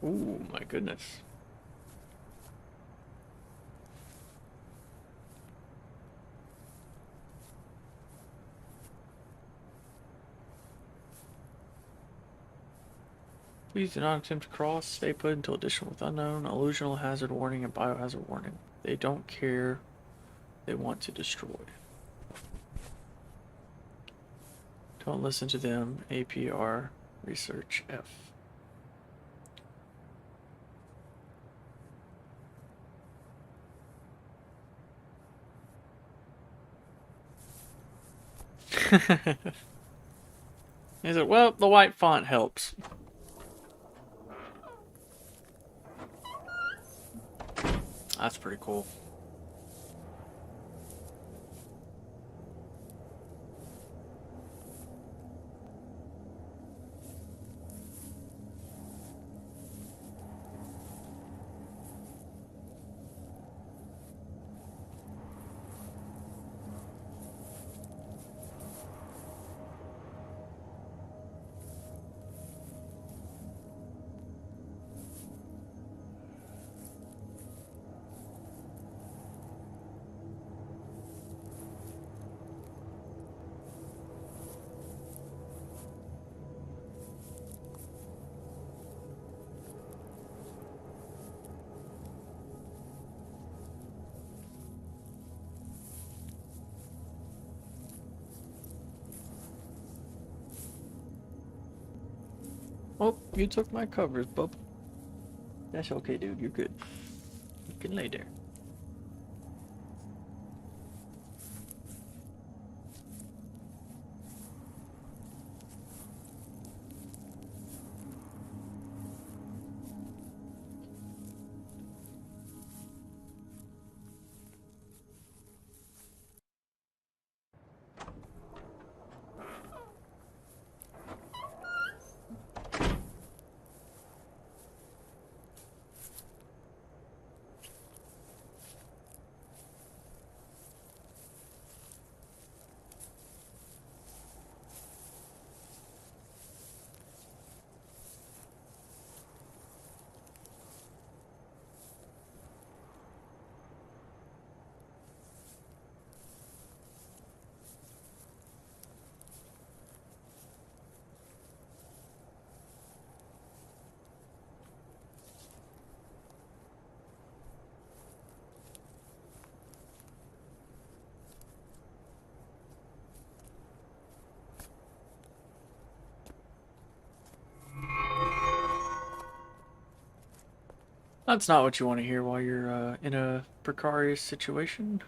Ooh, my goodness. Please do not attempt to cross. Stay put until additional with unknown, illusional hazard warning, and biohazard warning. They don't care. They want to destroy. Don't listen to them. APR Research F. Is it? Well, the white font helps. That's pretty cool. Oh, you took my covers, bub. That's okay, dude. You're good. You can lay there. That's not what you want to hear while you're in a precarious situation.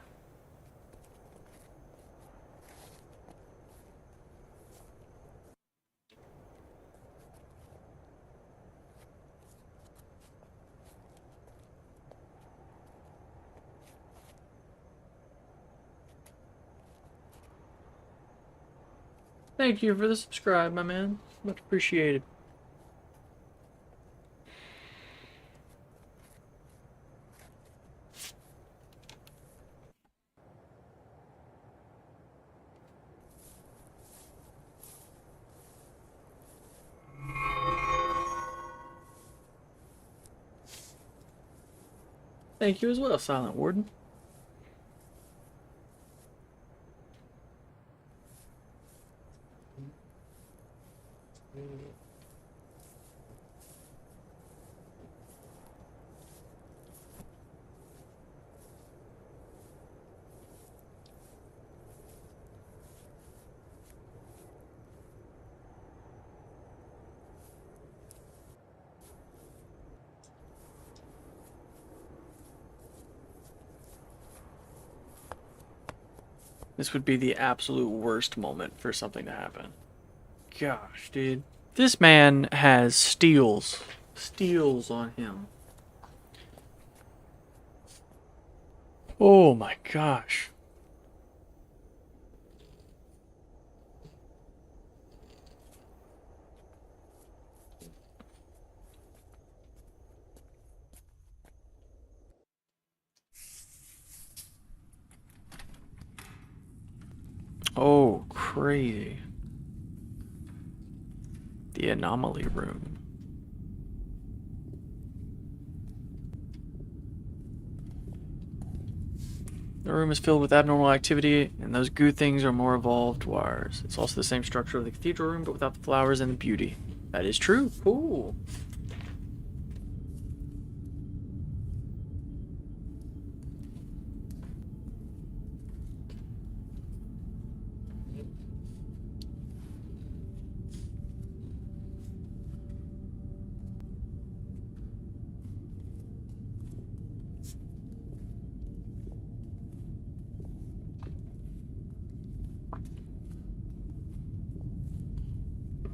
Thank you for the subscribe, my man. Much appreciated. Thank you as well, Silent Warden. This would be the absolute worst moment for something to happen. Gosh, dude. This man has steals. Steals on him. Oh my gosh. Oh, crazy. The anomaly room. The room is filled with abnormal activity, and those goo things are more evolved wires. It's also the same structure of the cathedral room, but without the flowers and the beauty. That is true. Cool.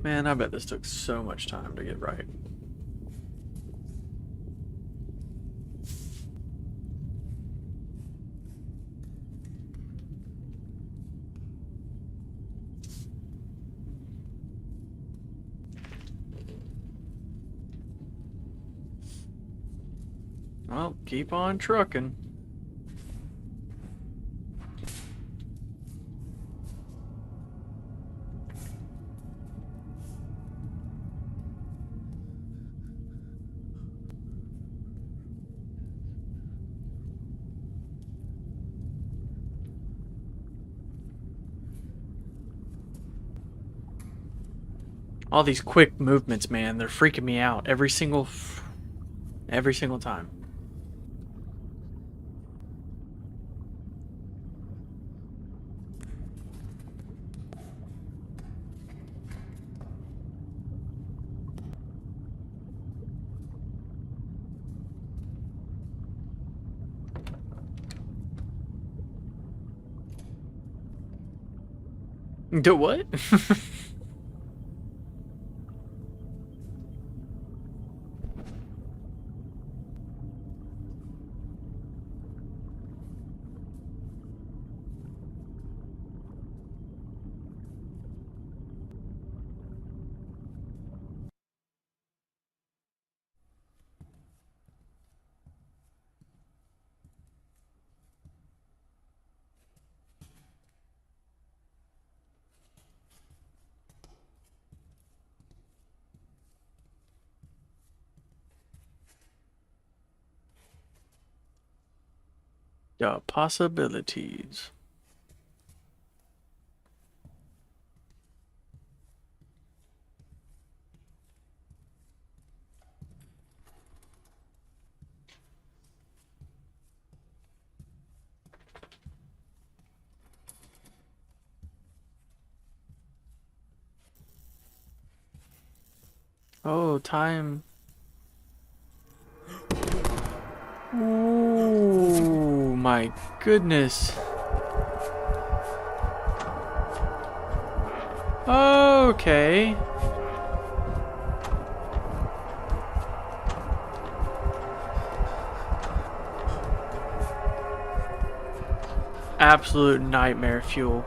Man, I bet this took so much time to get right. Well, keep on trucking. All these quick movements, man, they're freaking me out every single time. Do what? The possibilities. Oh, time. my goodness. Okay. Absolute nightmare fuel.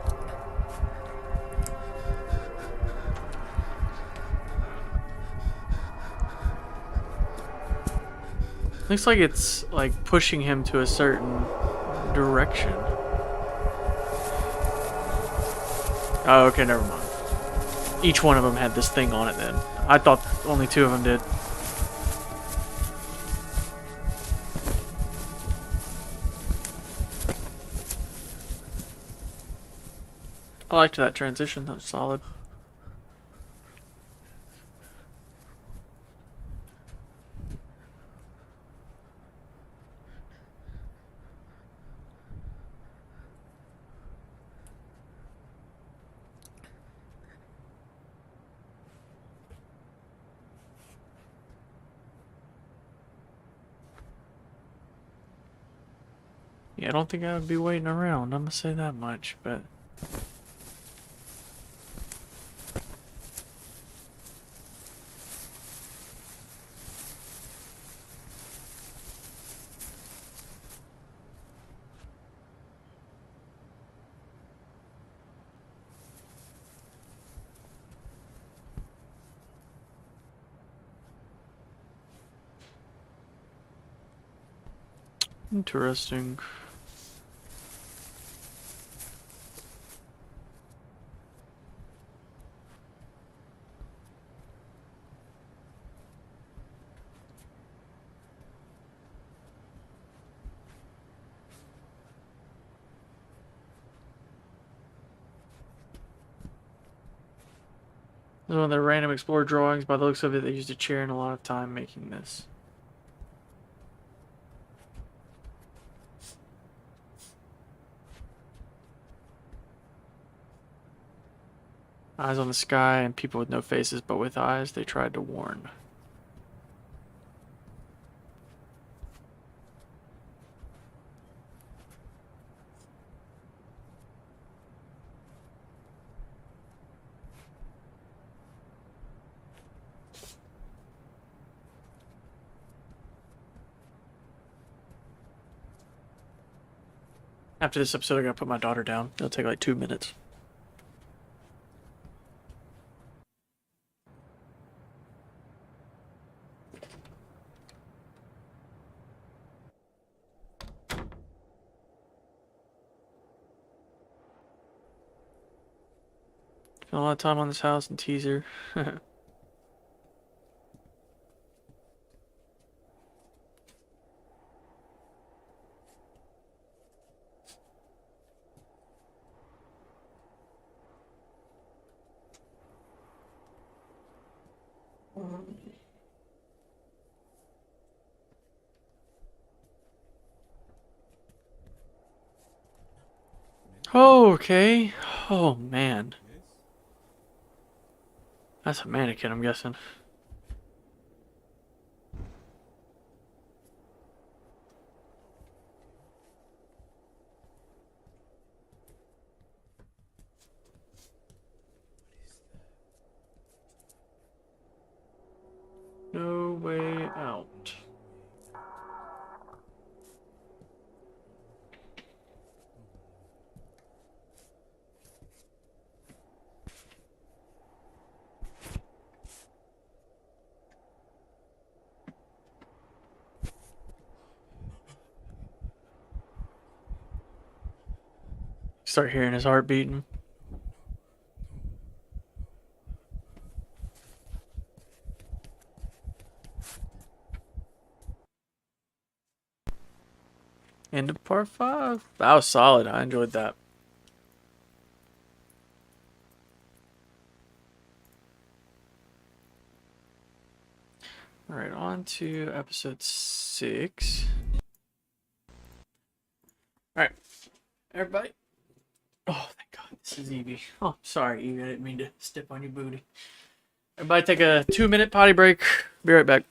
Looks like it's like pushing him to a certain direction. Oh, okay, never mind. Each one of them had this thing on it then. I thought only 2 of them did. I liked that transition, that was solid. Yeah, I don't think I would be waiting around, I'm gonna say that much, but... Interesting. This is one of the random Explorer drawings. By the looks of it, they used a chair and a lot of time making this. Eyes on the sky and people with no faces but with eyes, they tried to warn. After this episode, I gotta put my daughter down. It'll take like 2 minutes. Spent a lot of time on this house and teaser. Oh, okay. Oh, man. That's a mannequin, I'm guessing. No way out. Start hearing his heart beating. End of part 5. That was solid. I enjoyed that. Alright, on to episode 6. Alright, everybody. Oh, thank God, this is Evie. Oh, sorry, Evie, I didn't mean to step on your booty. Everybody take a 2-minute potty break. Be right back.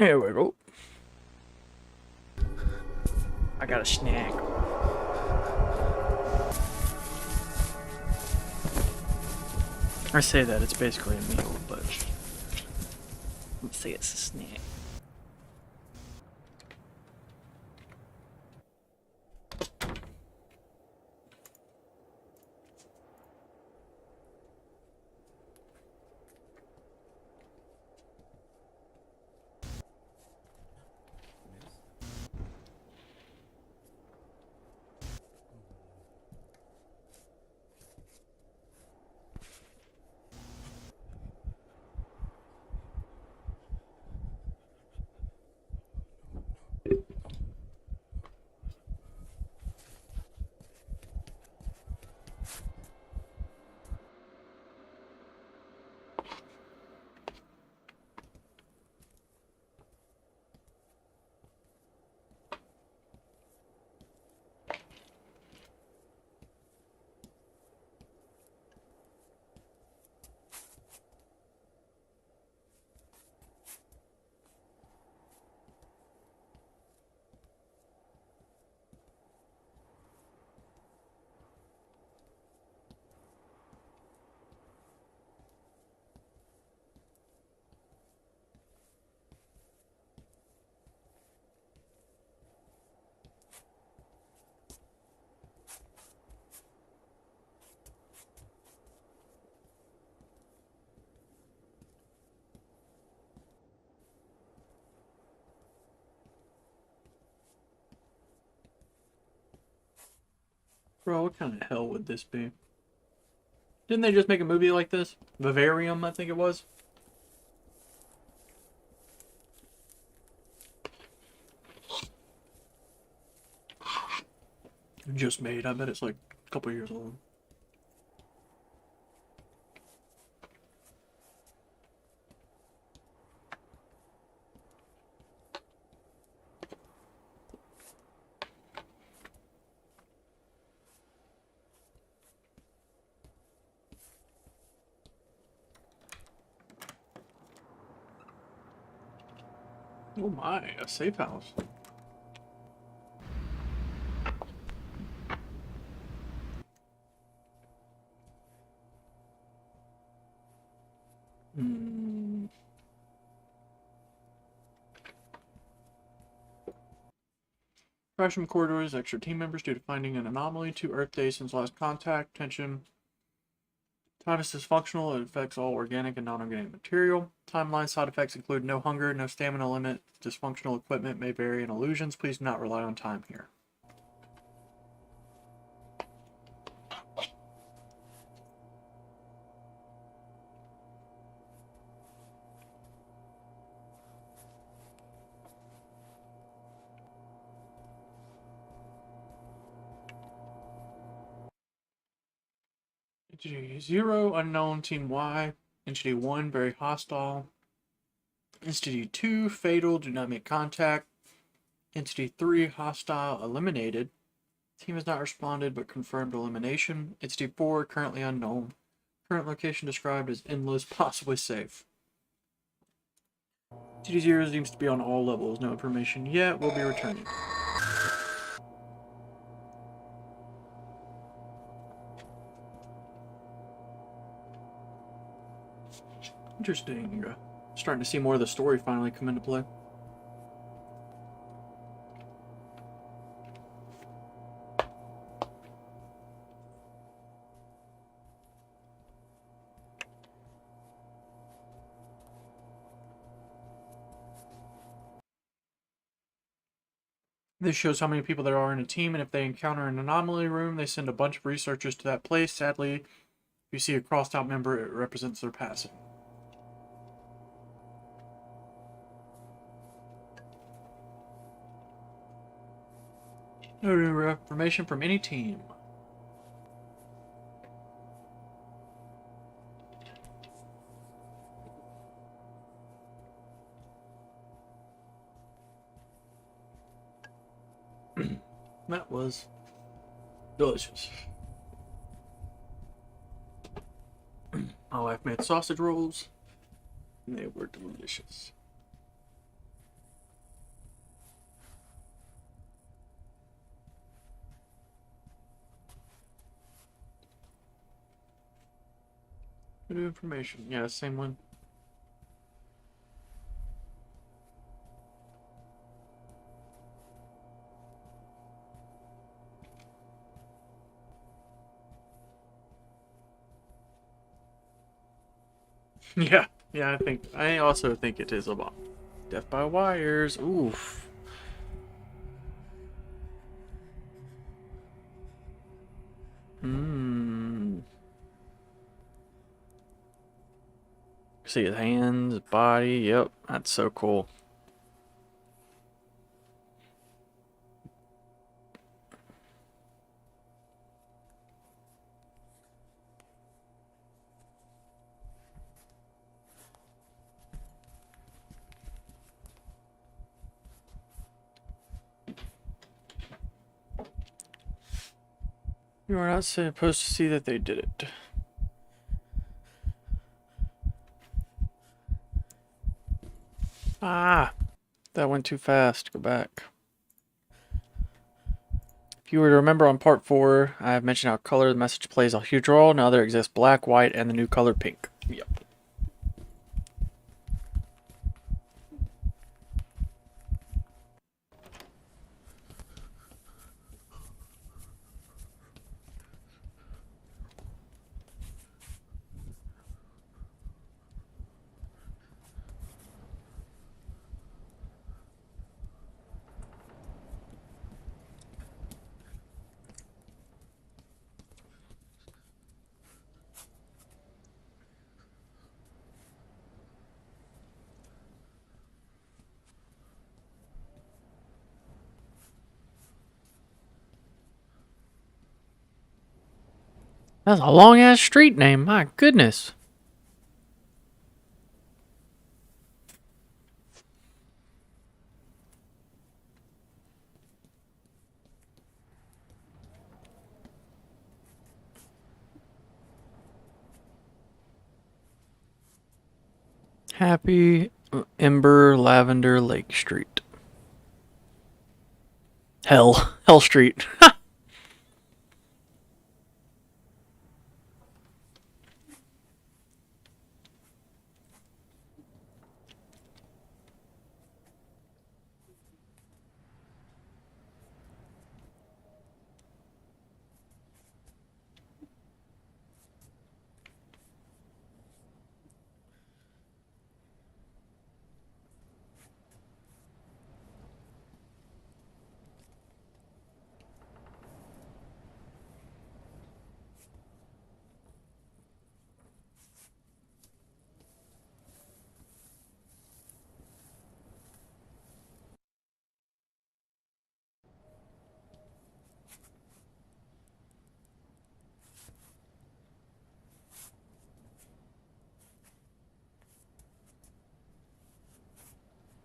Here we go. I got a snack. I say that, it's basically a meal, but let's say it's a snack. Bro, what kind of hell would this be? Didn't they just make a movie like this? Vivarium, I think it was. Just made. I bet it's like a couple years old. Oh my, a safe house. Hmm. Grassroom Corridors, extra team members due to finding an anomaly. 2 Earth days since last contact. Tension. TARDIS is functional. It affects all organic and non-organic material. Timeline side effects include no hunger, no stamina limit. Dysfunctional equipment may vary in illusions. Please do not rely on time here. Entity 0, unknown, Team Y. Entity 1, very hostile. Entity 2, fatal, do not make contact. Entity 3, hostile, eliminated. Team has not responded but confirmed elimination. Entity 4, currently unknown. Current location described as endless, possibly safe. Entity 0 seems to be on all levels. No information yet. Will be returning. Interesting. Starting to see more of the story finally come into play. This shows how many people there are in a team, and if they encounter an anomaly room, they send a bunch of researchers to that place. Sadly, if you see a crossed out member, it represents their passing. No information from any team. That was delicious. My wife made sausage rolls, and they were delicious. New information. Yeah, same one. Yeah, yeah, I also think it is a bomb. Death by wires. Oof. See his hands, his body. Yep, that's so cool. You are not supposed to see that they did it. Ah, that went too fast. Go back. If you were to remember on part 4, I have mentioned how color the message plays a huge role. Now there exists black, white, and the new color pink. Yep. That's a long ass street name. My goodness. Happy Ember Lavender Lake Street. Hell Street.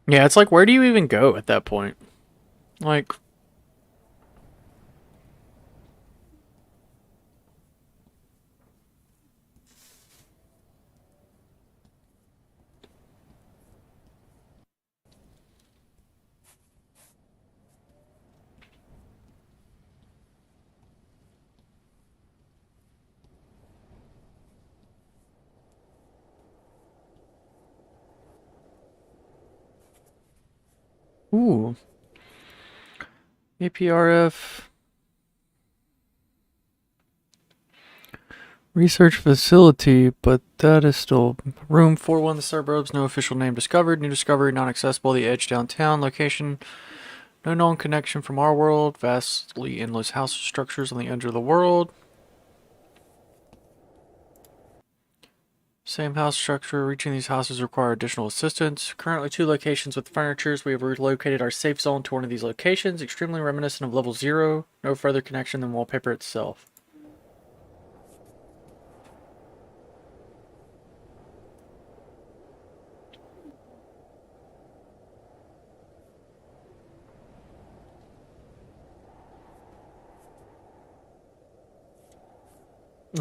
Yeah, it's like, where do you even go at that point? Like, ooh. APRF. Research facility, but that is still room 41, the suburbs. No official name discovered. New discovery, not accessible. The edge downtown. Location, no known connection from our world. Vastly endless house structures on the edge of the world. Same house structure. Reaching these houses require additional assistance. Currently 2 locations with furnitures. We have relocated our safe zone to one of these locations. Extremely reminiscent of level 0. No further connection than wallpaper itself.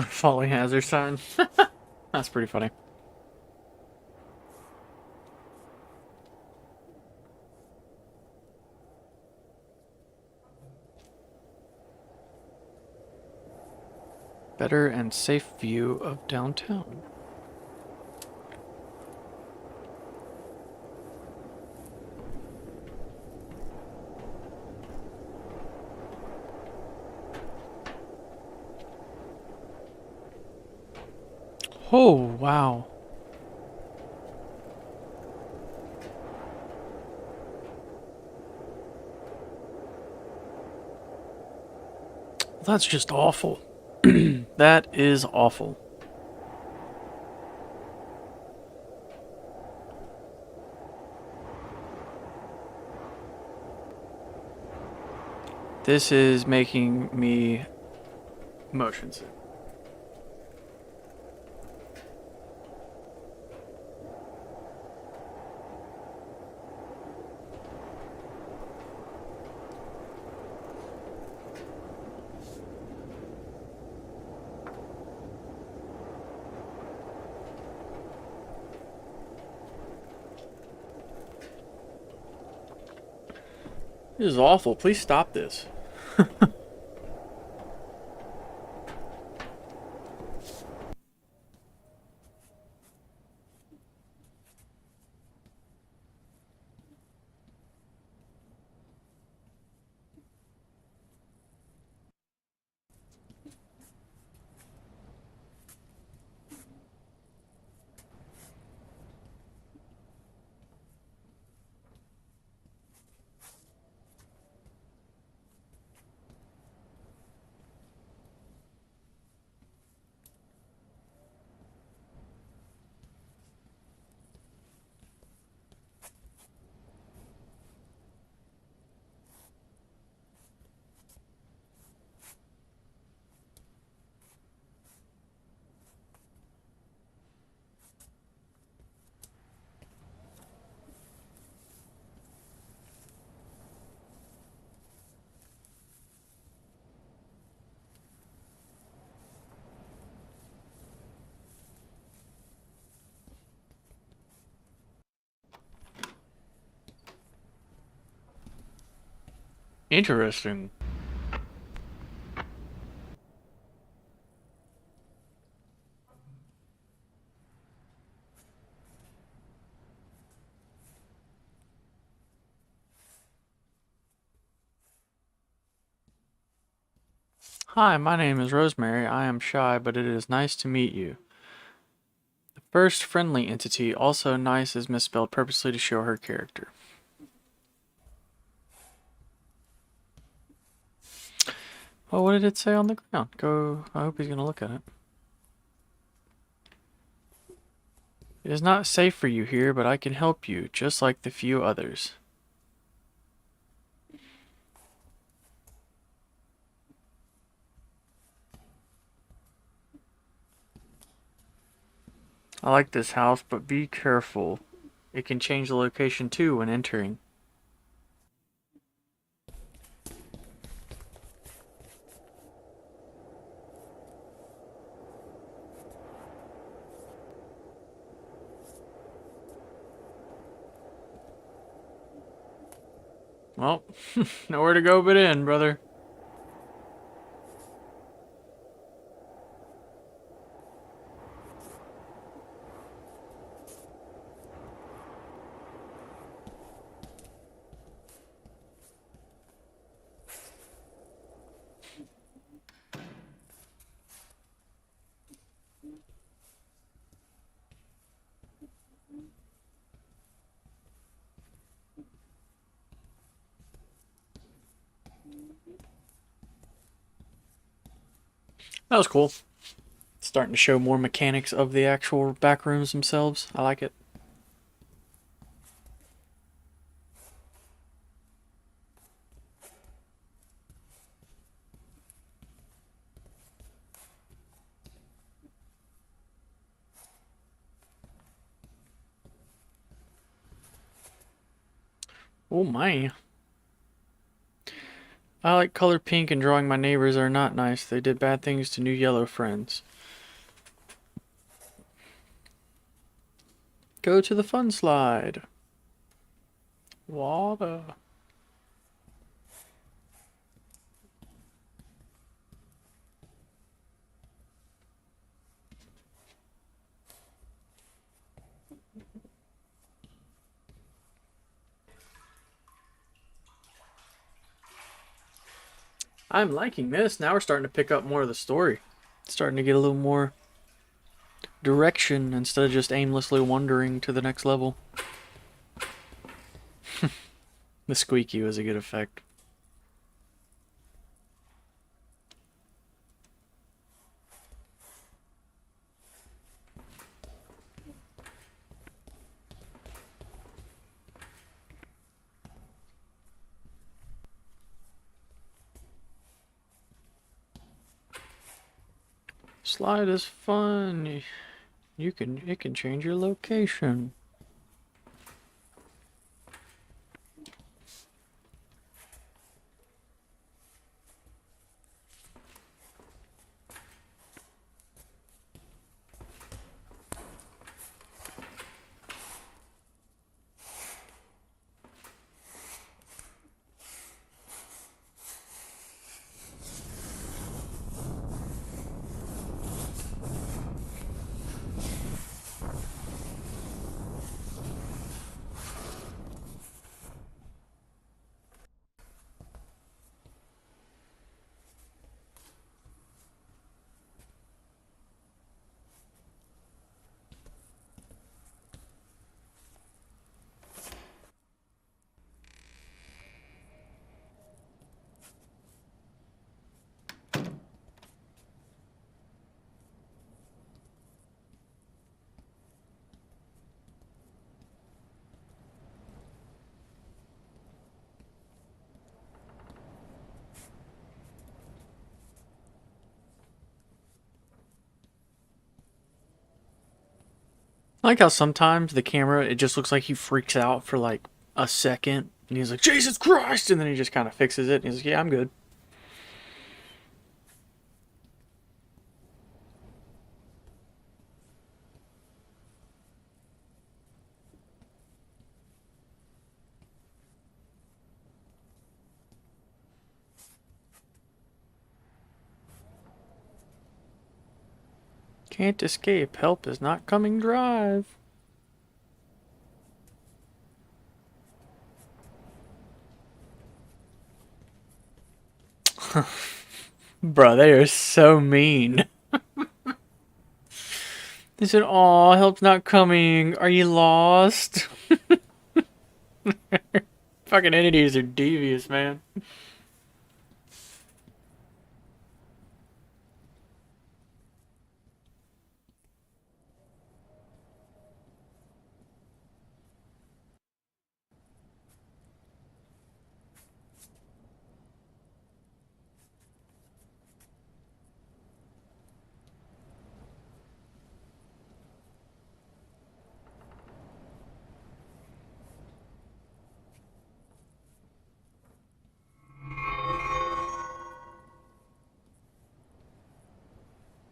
Falling hazard sign. That's pretty funny. Better and safe view of downtown. Oh, wow. That's just awful. That is awful. This is making me motion sick. This is awful. Please stop this. Interesting. Hi, my name is Rosemary. I am shy, but it is nice to meet you. The first friendly entity, also nice, is misspelled purposely to show her character. Well, what did it say on the ground? I hope he's gonna look at it. It is not safe for you here, but I can help you, just like the few others. I like this house, but be careful. It can change the location too when entering. Well, nowhere to go but in, brother. That was cool. Starting to show more mechanics of the actual back rooms themselves. I like it. Oh my. I like color pink and drawing my neighbors are not nice. They did bad things to new yellow friends. Go to the fun slide. Water. I'm liking this. Now we're starting to pick up more of the story. It's starting to get a little more direction instead of just aimlessly wandering to the next level. The squeaky was a good effect. Slide is fun. It can change your location. I like how sometimes the camera, it just looks like he freaks out for like a second. And he's like, Jesus Christ! And then he just kind of fixes it. And he's like, yeah, I'm good. Can't escape. Help is not coming. Drive. Bro, they are so mean. They said, aw, help's not coming. Are you lost? Fucking entities are devious, man.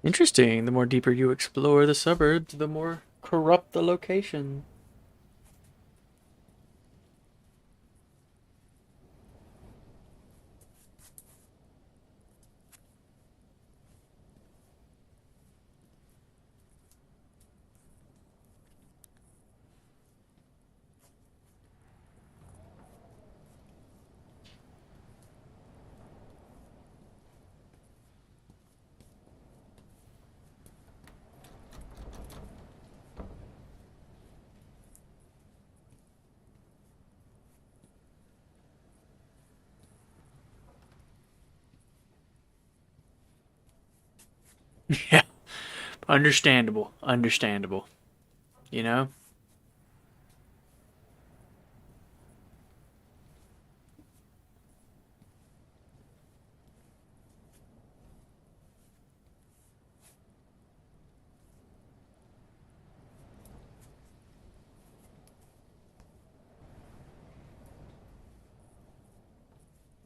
Interesting. The more deeper you explore the suburbs, the more corrupt the location. Yeah. Understandable. Understandable. You know?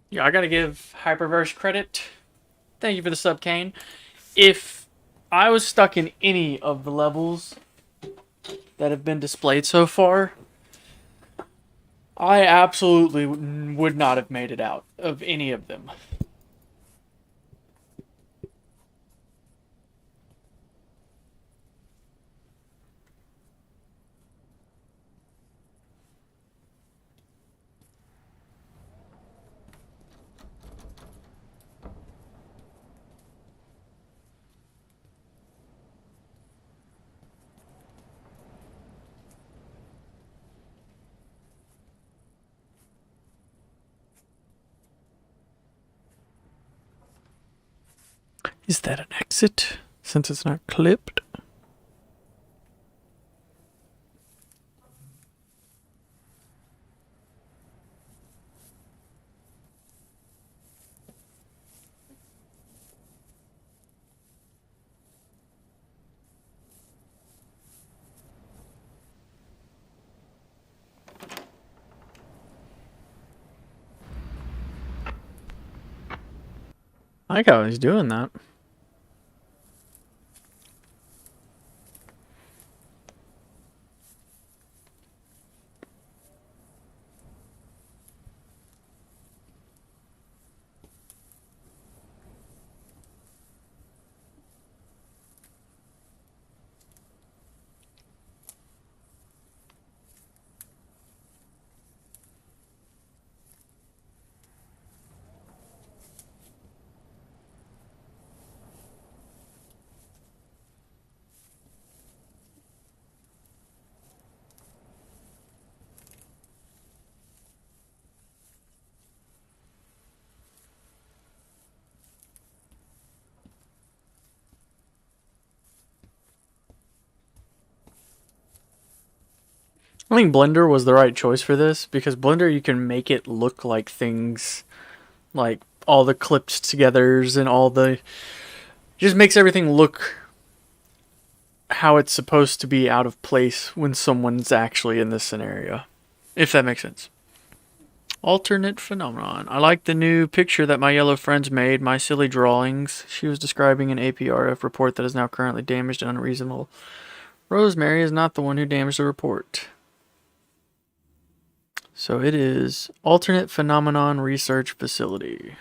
Yeah, I gotta give Hyperverse credit. Thank you for the sub, Kane. If I was stuck in any of the levels that have been displayed so far, I absolutely would not have made it out of any of them. Is that an exit? Since it's not clipped. I like how he's doing that. I think Blender was the right choice for this because Blender you can make it look like things like all the clipped togethers and all the just makes everything look how it's supposed to be out of place when someone's actually in this scenario. If that makes sense. Alternate phenomenon. I like the new picture that my yellow friends made, my silly drawings. She was describing an APRF report that is now currently damaged and unreasonable. Rosemary is not the one who damaged the report. So it is Alternate Phenomenon Research Facility.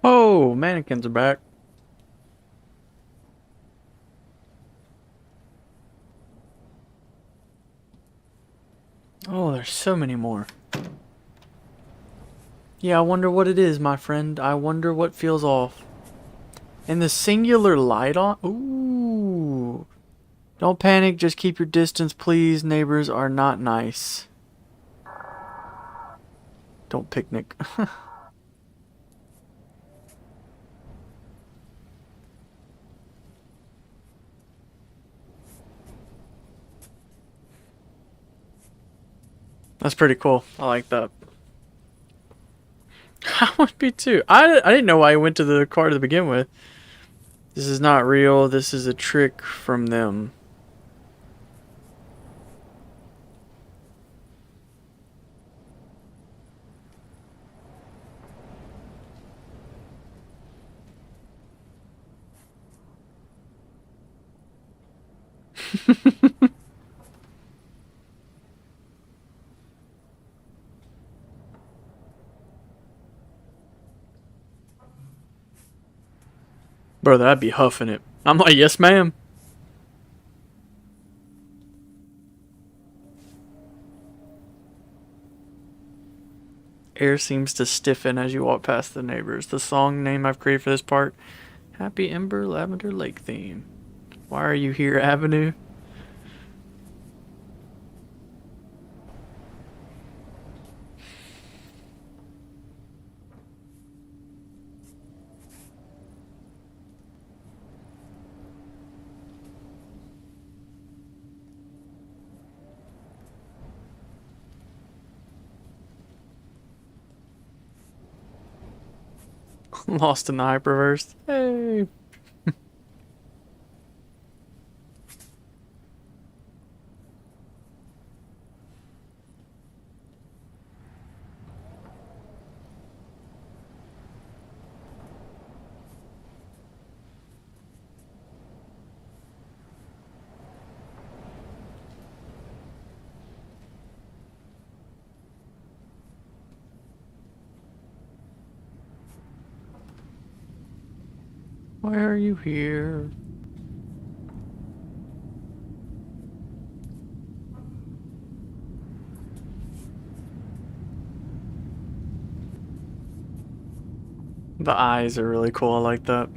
Oh, mannequins are back. Oh, there's so many more. Yeah, I wonder what it is, my friend. I wonder what feels off. And the singular light on? Ooh. Don't panic, just keep your distance, please. Neighbors are not nice. Don't picnic. That's pretty cool. I like that. I would be too. I didn't know why I went to the car to begin with. This is not real. This is a trick from them. Brother, I'd be huffing it. I'm like, yes, ma'am. Air seems to stiffen as you walk past the neighbors. The song name I've created for this part, Happy Ember Lavender Lake Theme. Why are you here, Avenue? Lost in the Hyperverse. Hey. Why are you here? The eyes are really cool. I like that.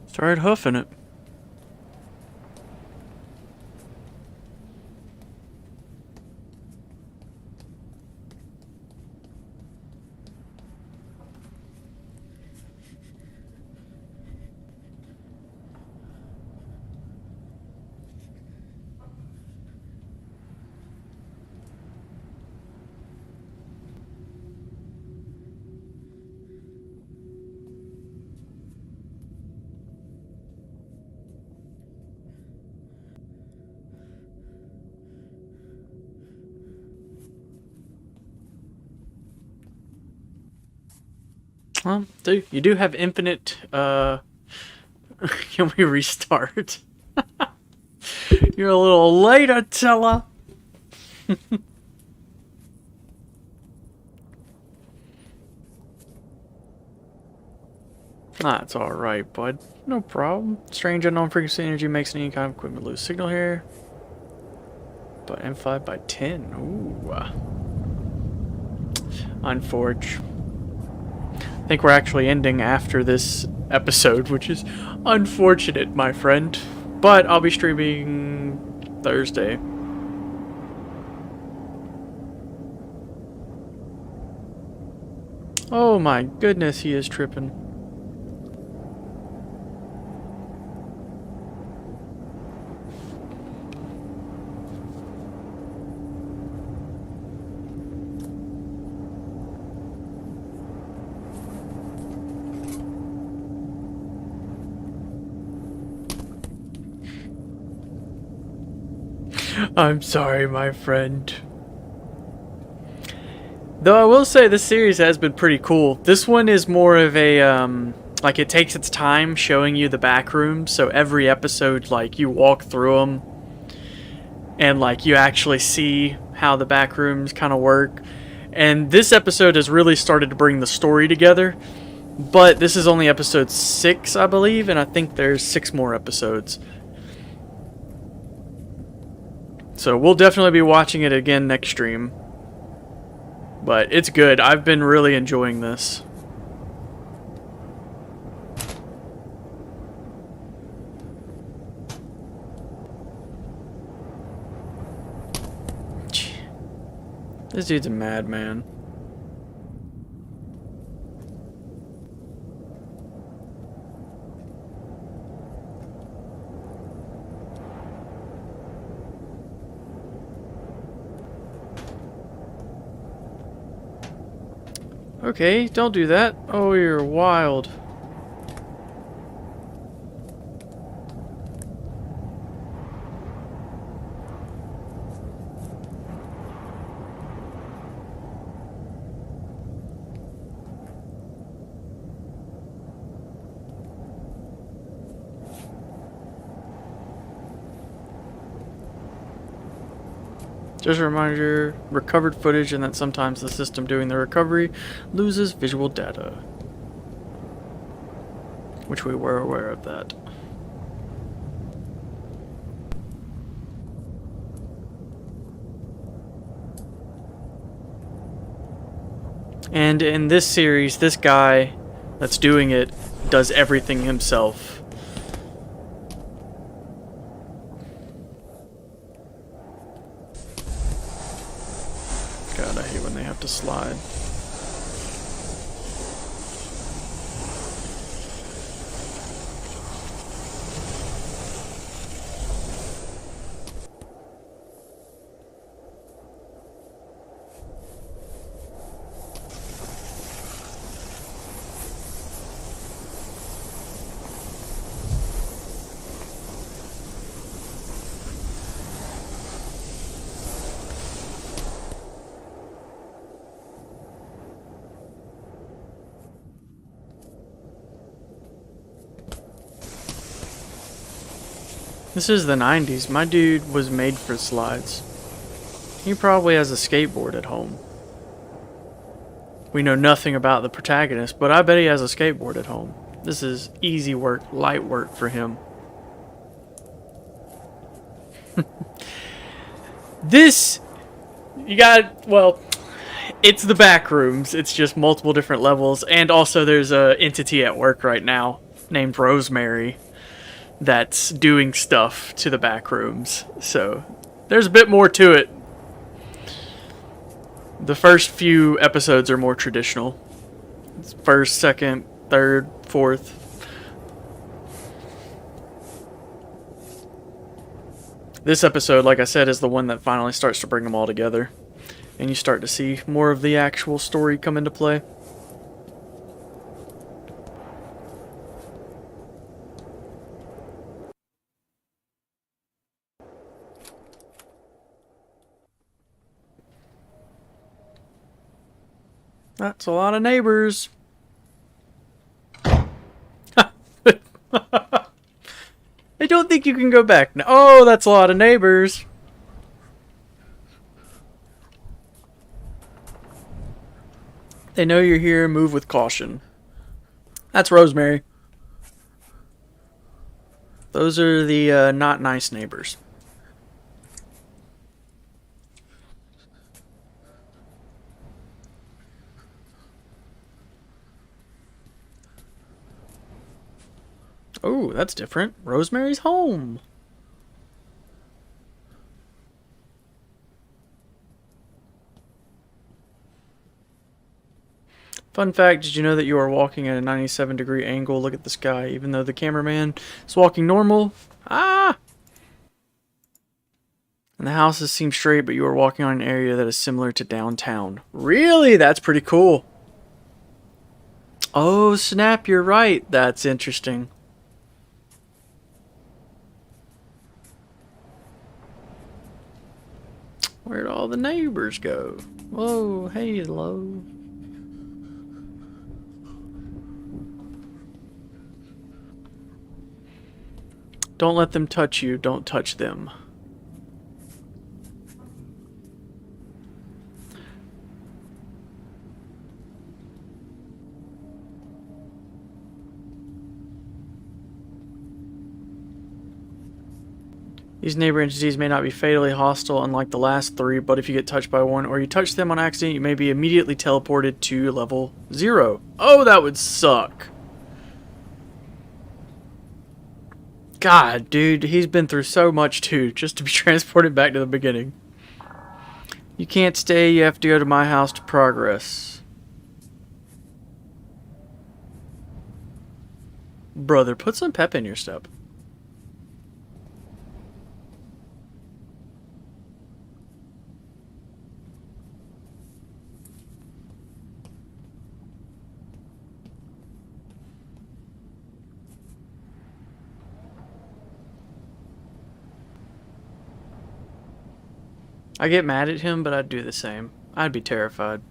Started hoofing it. Well, you do have infinite, can we restart? You're a little late, Attila. That's alright, bud. No problem. Strange unknown frequency energy makes any kind of equipment lose signal here. But M5 by 10. Ooh. Unforge. I think we're actually ending after this episode, which is unfortunate, my friend. But I'll be streaming Thursday. Oh my goodness, he is tripping. I'm sorry, my friend. Though I will say this series has been pretty cool. This one is more of a, like it takes its time showing you the back rooms. So every episode, like you walk through them and like you actually see how the back rooms kind of work. And this episode has really started to bring the story together. But this is only episode 6, I believe. And I think there's 6 more episodes. So we'll definitely be watching it again next stream. But it's good. I've been really enjoying this. This dude's a madman. Okay, don't do that. Oh, you're wild. Just a reminder, recovered footage and that sometimes the system doing the recovery loses visual data. Which we were aware of that. And in this series, this guy that's doing it does everything himself. God, I hate when they have to slide. This is the 90s. My dude was made for slides. He probably has a skateboard at home. We know nothing about the protagonist, but I bet he has a skateboard at home. This is easy work, light work for him. This, you got, well, it's the Backrooms. It's just multiple different levels, and also there's a entity at work right now named Rosemary that's doing stuff to the Backrooms. So there's a bit more to it. The first few episodes are more traditional. It's first, second, third, fourth. This episode, like I said, is the one that finally starts to bring them all together. And you start to see more of the actual story come into play. That's a lot of neighbors. I don't think you can go back now. Oh, that's a lot of neighbors. They know you're here. Move with caution. That's Rosemary. Those are the not nice neighbors. Oh, that's different. Rosemary's home. Fun fact, did you know that you are walking at a 97-degree angle? Look at the sky, even though the cameraman is walking normal. Ah! And the houses seem straight, but you are walking on an area that is similar to downtown. Really? That's pretty cool. Oh, snap, you're right. That's interesting. Where'd all the neighbors go? Whoa, hey, hello. Don't let them touch you. Don't touch them. These neighbor entities may not be fatally hostile unlike the last three, but if you get touched by one or you touch them on accident, you may be immediately teleported to level 0. Oh, that would suck. God, dude, he's been through so much too, just to be transported back to the beginning. You can't stay, you have to go to my house to progress. Brother, put some pep in your step. I get mad at him, but I'd do the same. I'd be terrified.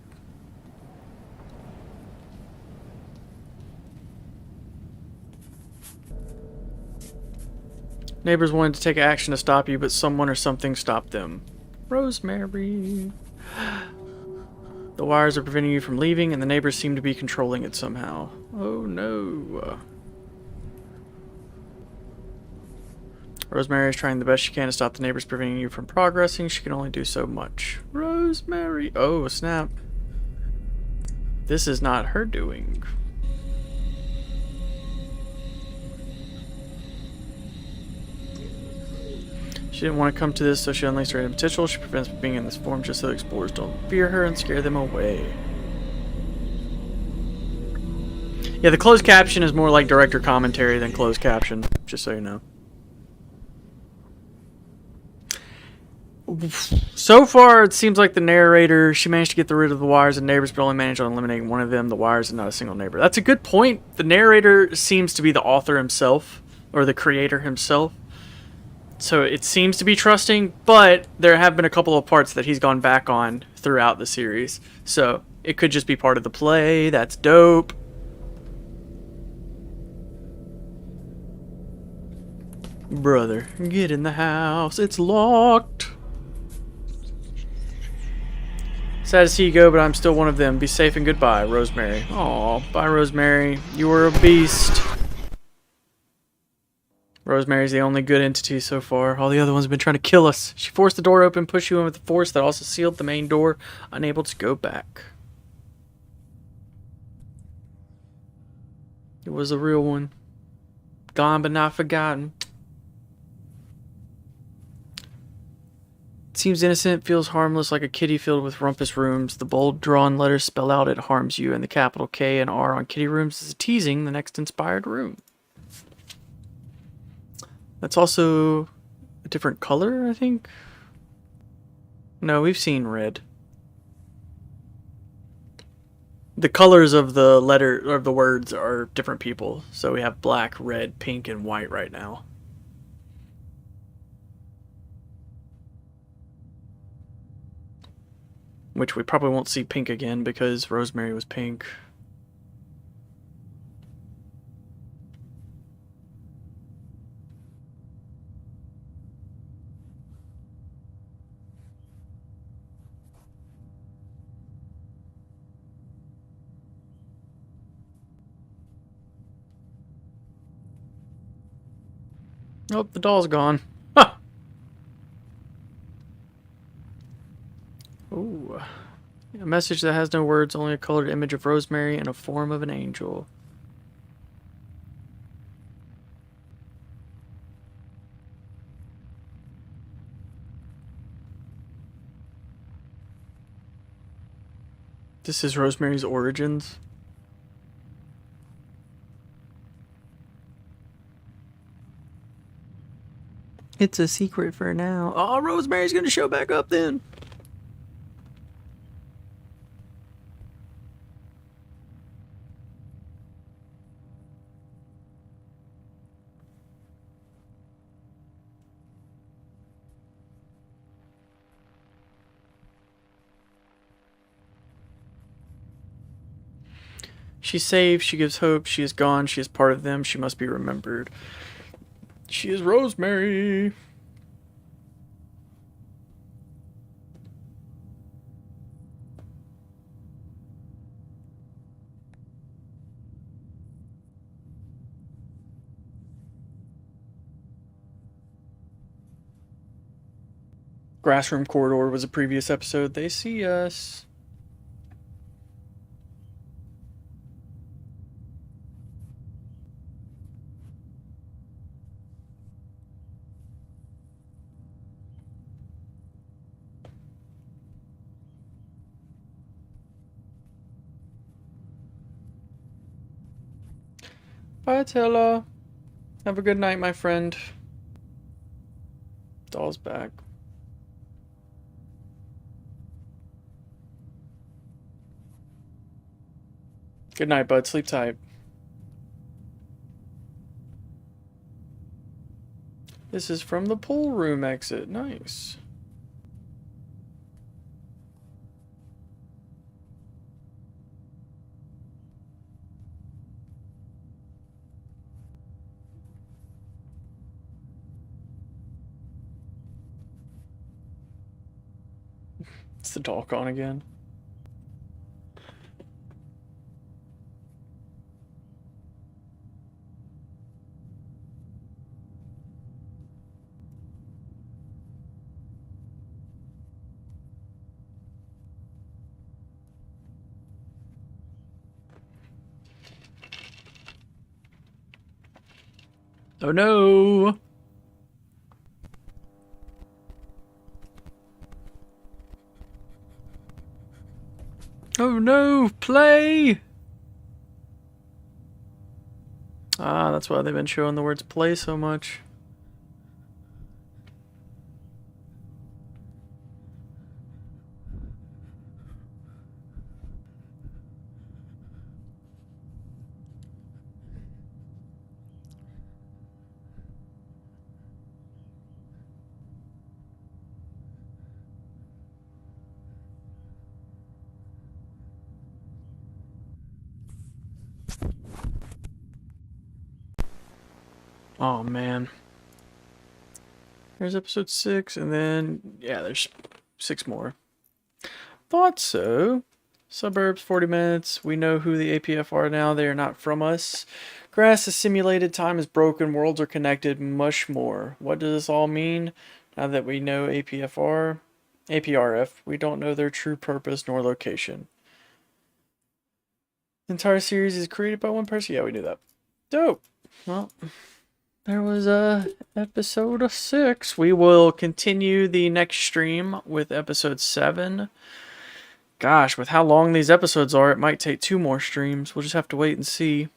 Neighbors wanted to take action to stop you, but someone or something stopped them. Rosemary. The wires are preventing you from leaving, and the neighbors seem to be controlling it somehow. Oh no. Rosemary is trying the best she can to stop the neighbors preventing you from progressing. She can only do so much. Rosemary. Oh, snap. This is not her doing. She didn't want to come to this, so she unleashed her hidden potential. She prevents being in this form just so the explorers don't fear her and scare them away. Yeah, the closed caption is more like director commentary than closed caption, just so you know. So far, it seems like the narrator, she managed to get rid of the wires and neighbors, but only managed on eliminating one of them, the wires, and not a single neighbor. That's a good point. The narrator seems to be the author himself, or the creator himself. So it seems to be trusting, but there have been a couple of parts that he's gone back on throughout the series. So it could just be part of the play. That's dope. Brother, get in the house. It's locked. Sad to see you go, but I'm still one of them. Be safe and goodbye, Rosemary. Aw, bye, Rosemary. You were a beast. Rosemary's the only good entity so far. All the other ones have been trying to kill us. She forced the door open, pushed you in with the force that also sealed the main door, unable to go back. It was a real one. Gone but not forgotten. It seems innocent, feels harmless, like a kitty filled with rumpus rooms. The bold drawn letters spell out it harms you, and the capital K and R on kitty rooms is teasing the next inspired room. That's also a different color, I think. No, we've seen red. The colors of the letter of the words are different people. So we have black, red, pink, and white right now. Which we probably won't see pink again because Rosemary was pink. Oh, the doll's gone. Ha! Ooh. A message that has no words, only a colored image of Rosemary in a form of an angel. This is Rosemary's origins. It's a secret for now. Oh, Rosemary's gonna show back up then. She's saved, she gives hope, she is gone, she is part of them, she must be remembered. She is Rosemary. Grassroom Corridor was a previous episode. They see us. Bye, Tilla. Have a good night, my friend. Doll's back. Good night, bud. Sleep tight. This is from the pool room exit. Nice. It's the doll gone again. Oh no! Oh no, play! Ah, that's why they've been showing the words play so much. Oh man. There's episode 6, and then, yeah, there's 6 more. Thought so. Suburbs, 40 minutes. We know who the APF are now. They are not from us. Grass is simulated. Time is broken. Worlds are connected. Much more. What does this all mean? Now that we know APRF, we don't know their true purpose nor location. The entire series is created by one person. Yeah, we knew that. Dope. Well, there was episode 6. We will continue the next stream with episode 7. Gosh, with how long these episodes are, it might take 2 more streams. We'll just have to wait and see.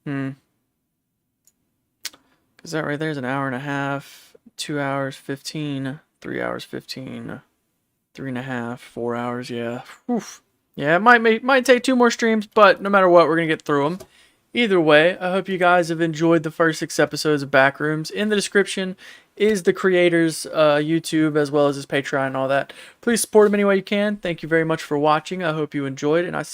Because that right there is an hour and a half, 2 hours 15, 3 hours 15, 3.5, 4 hours. Yeah. Oof. Yeah, it might take 2 more streams, but no matter what, we're gonna get through them. Either way, I hope you guys have enjoyed the first 6 episodes of Backrooms. In the description is the creator's YouTube as well as his Patreon and all that. Please support him any way you can. Thank you very much for watching. I hope you enjoyed, and I see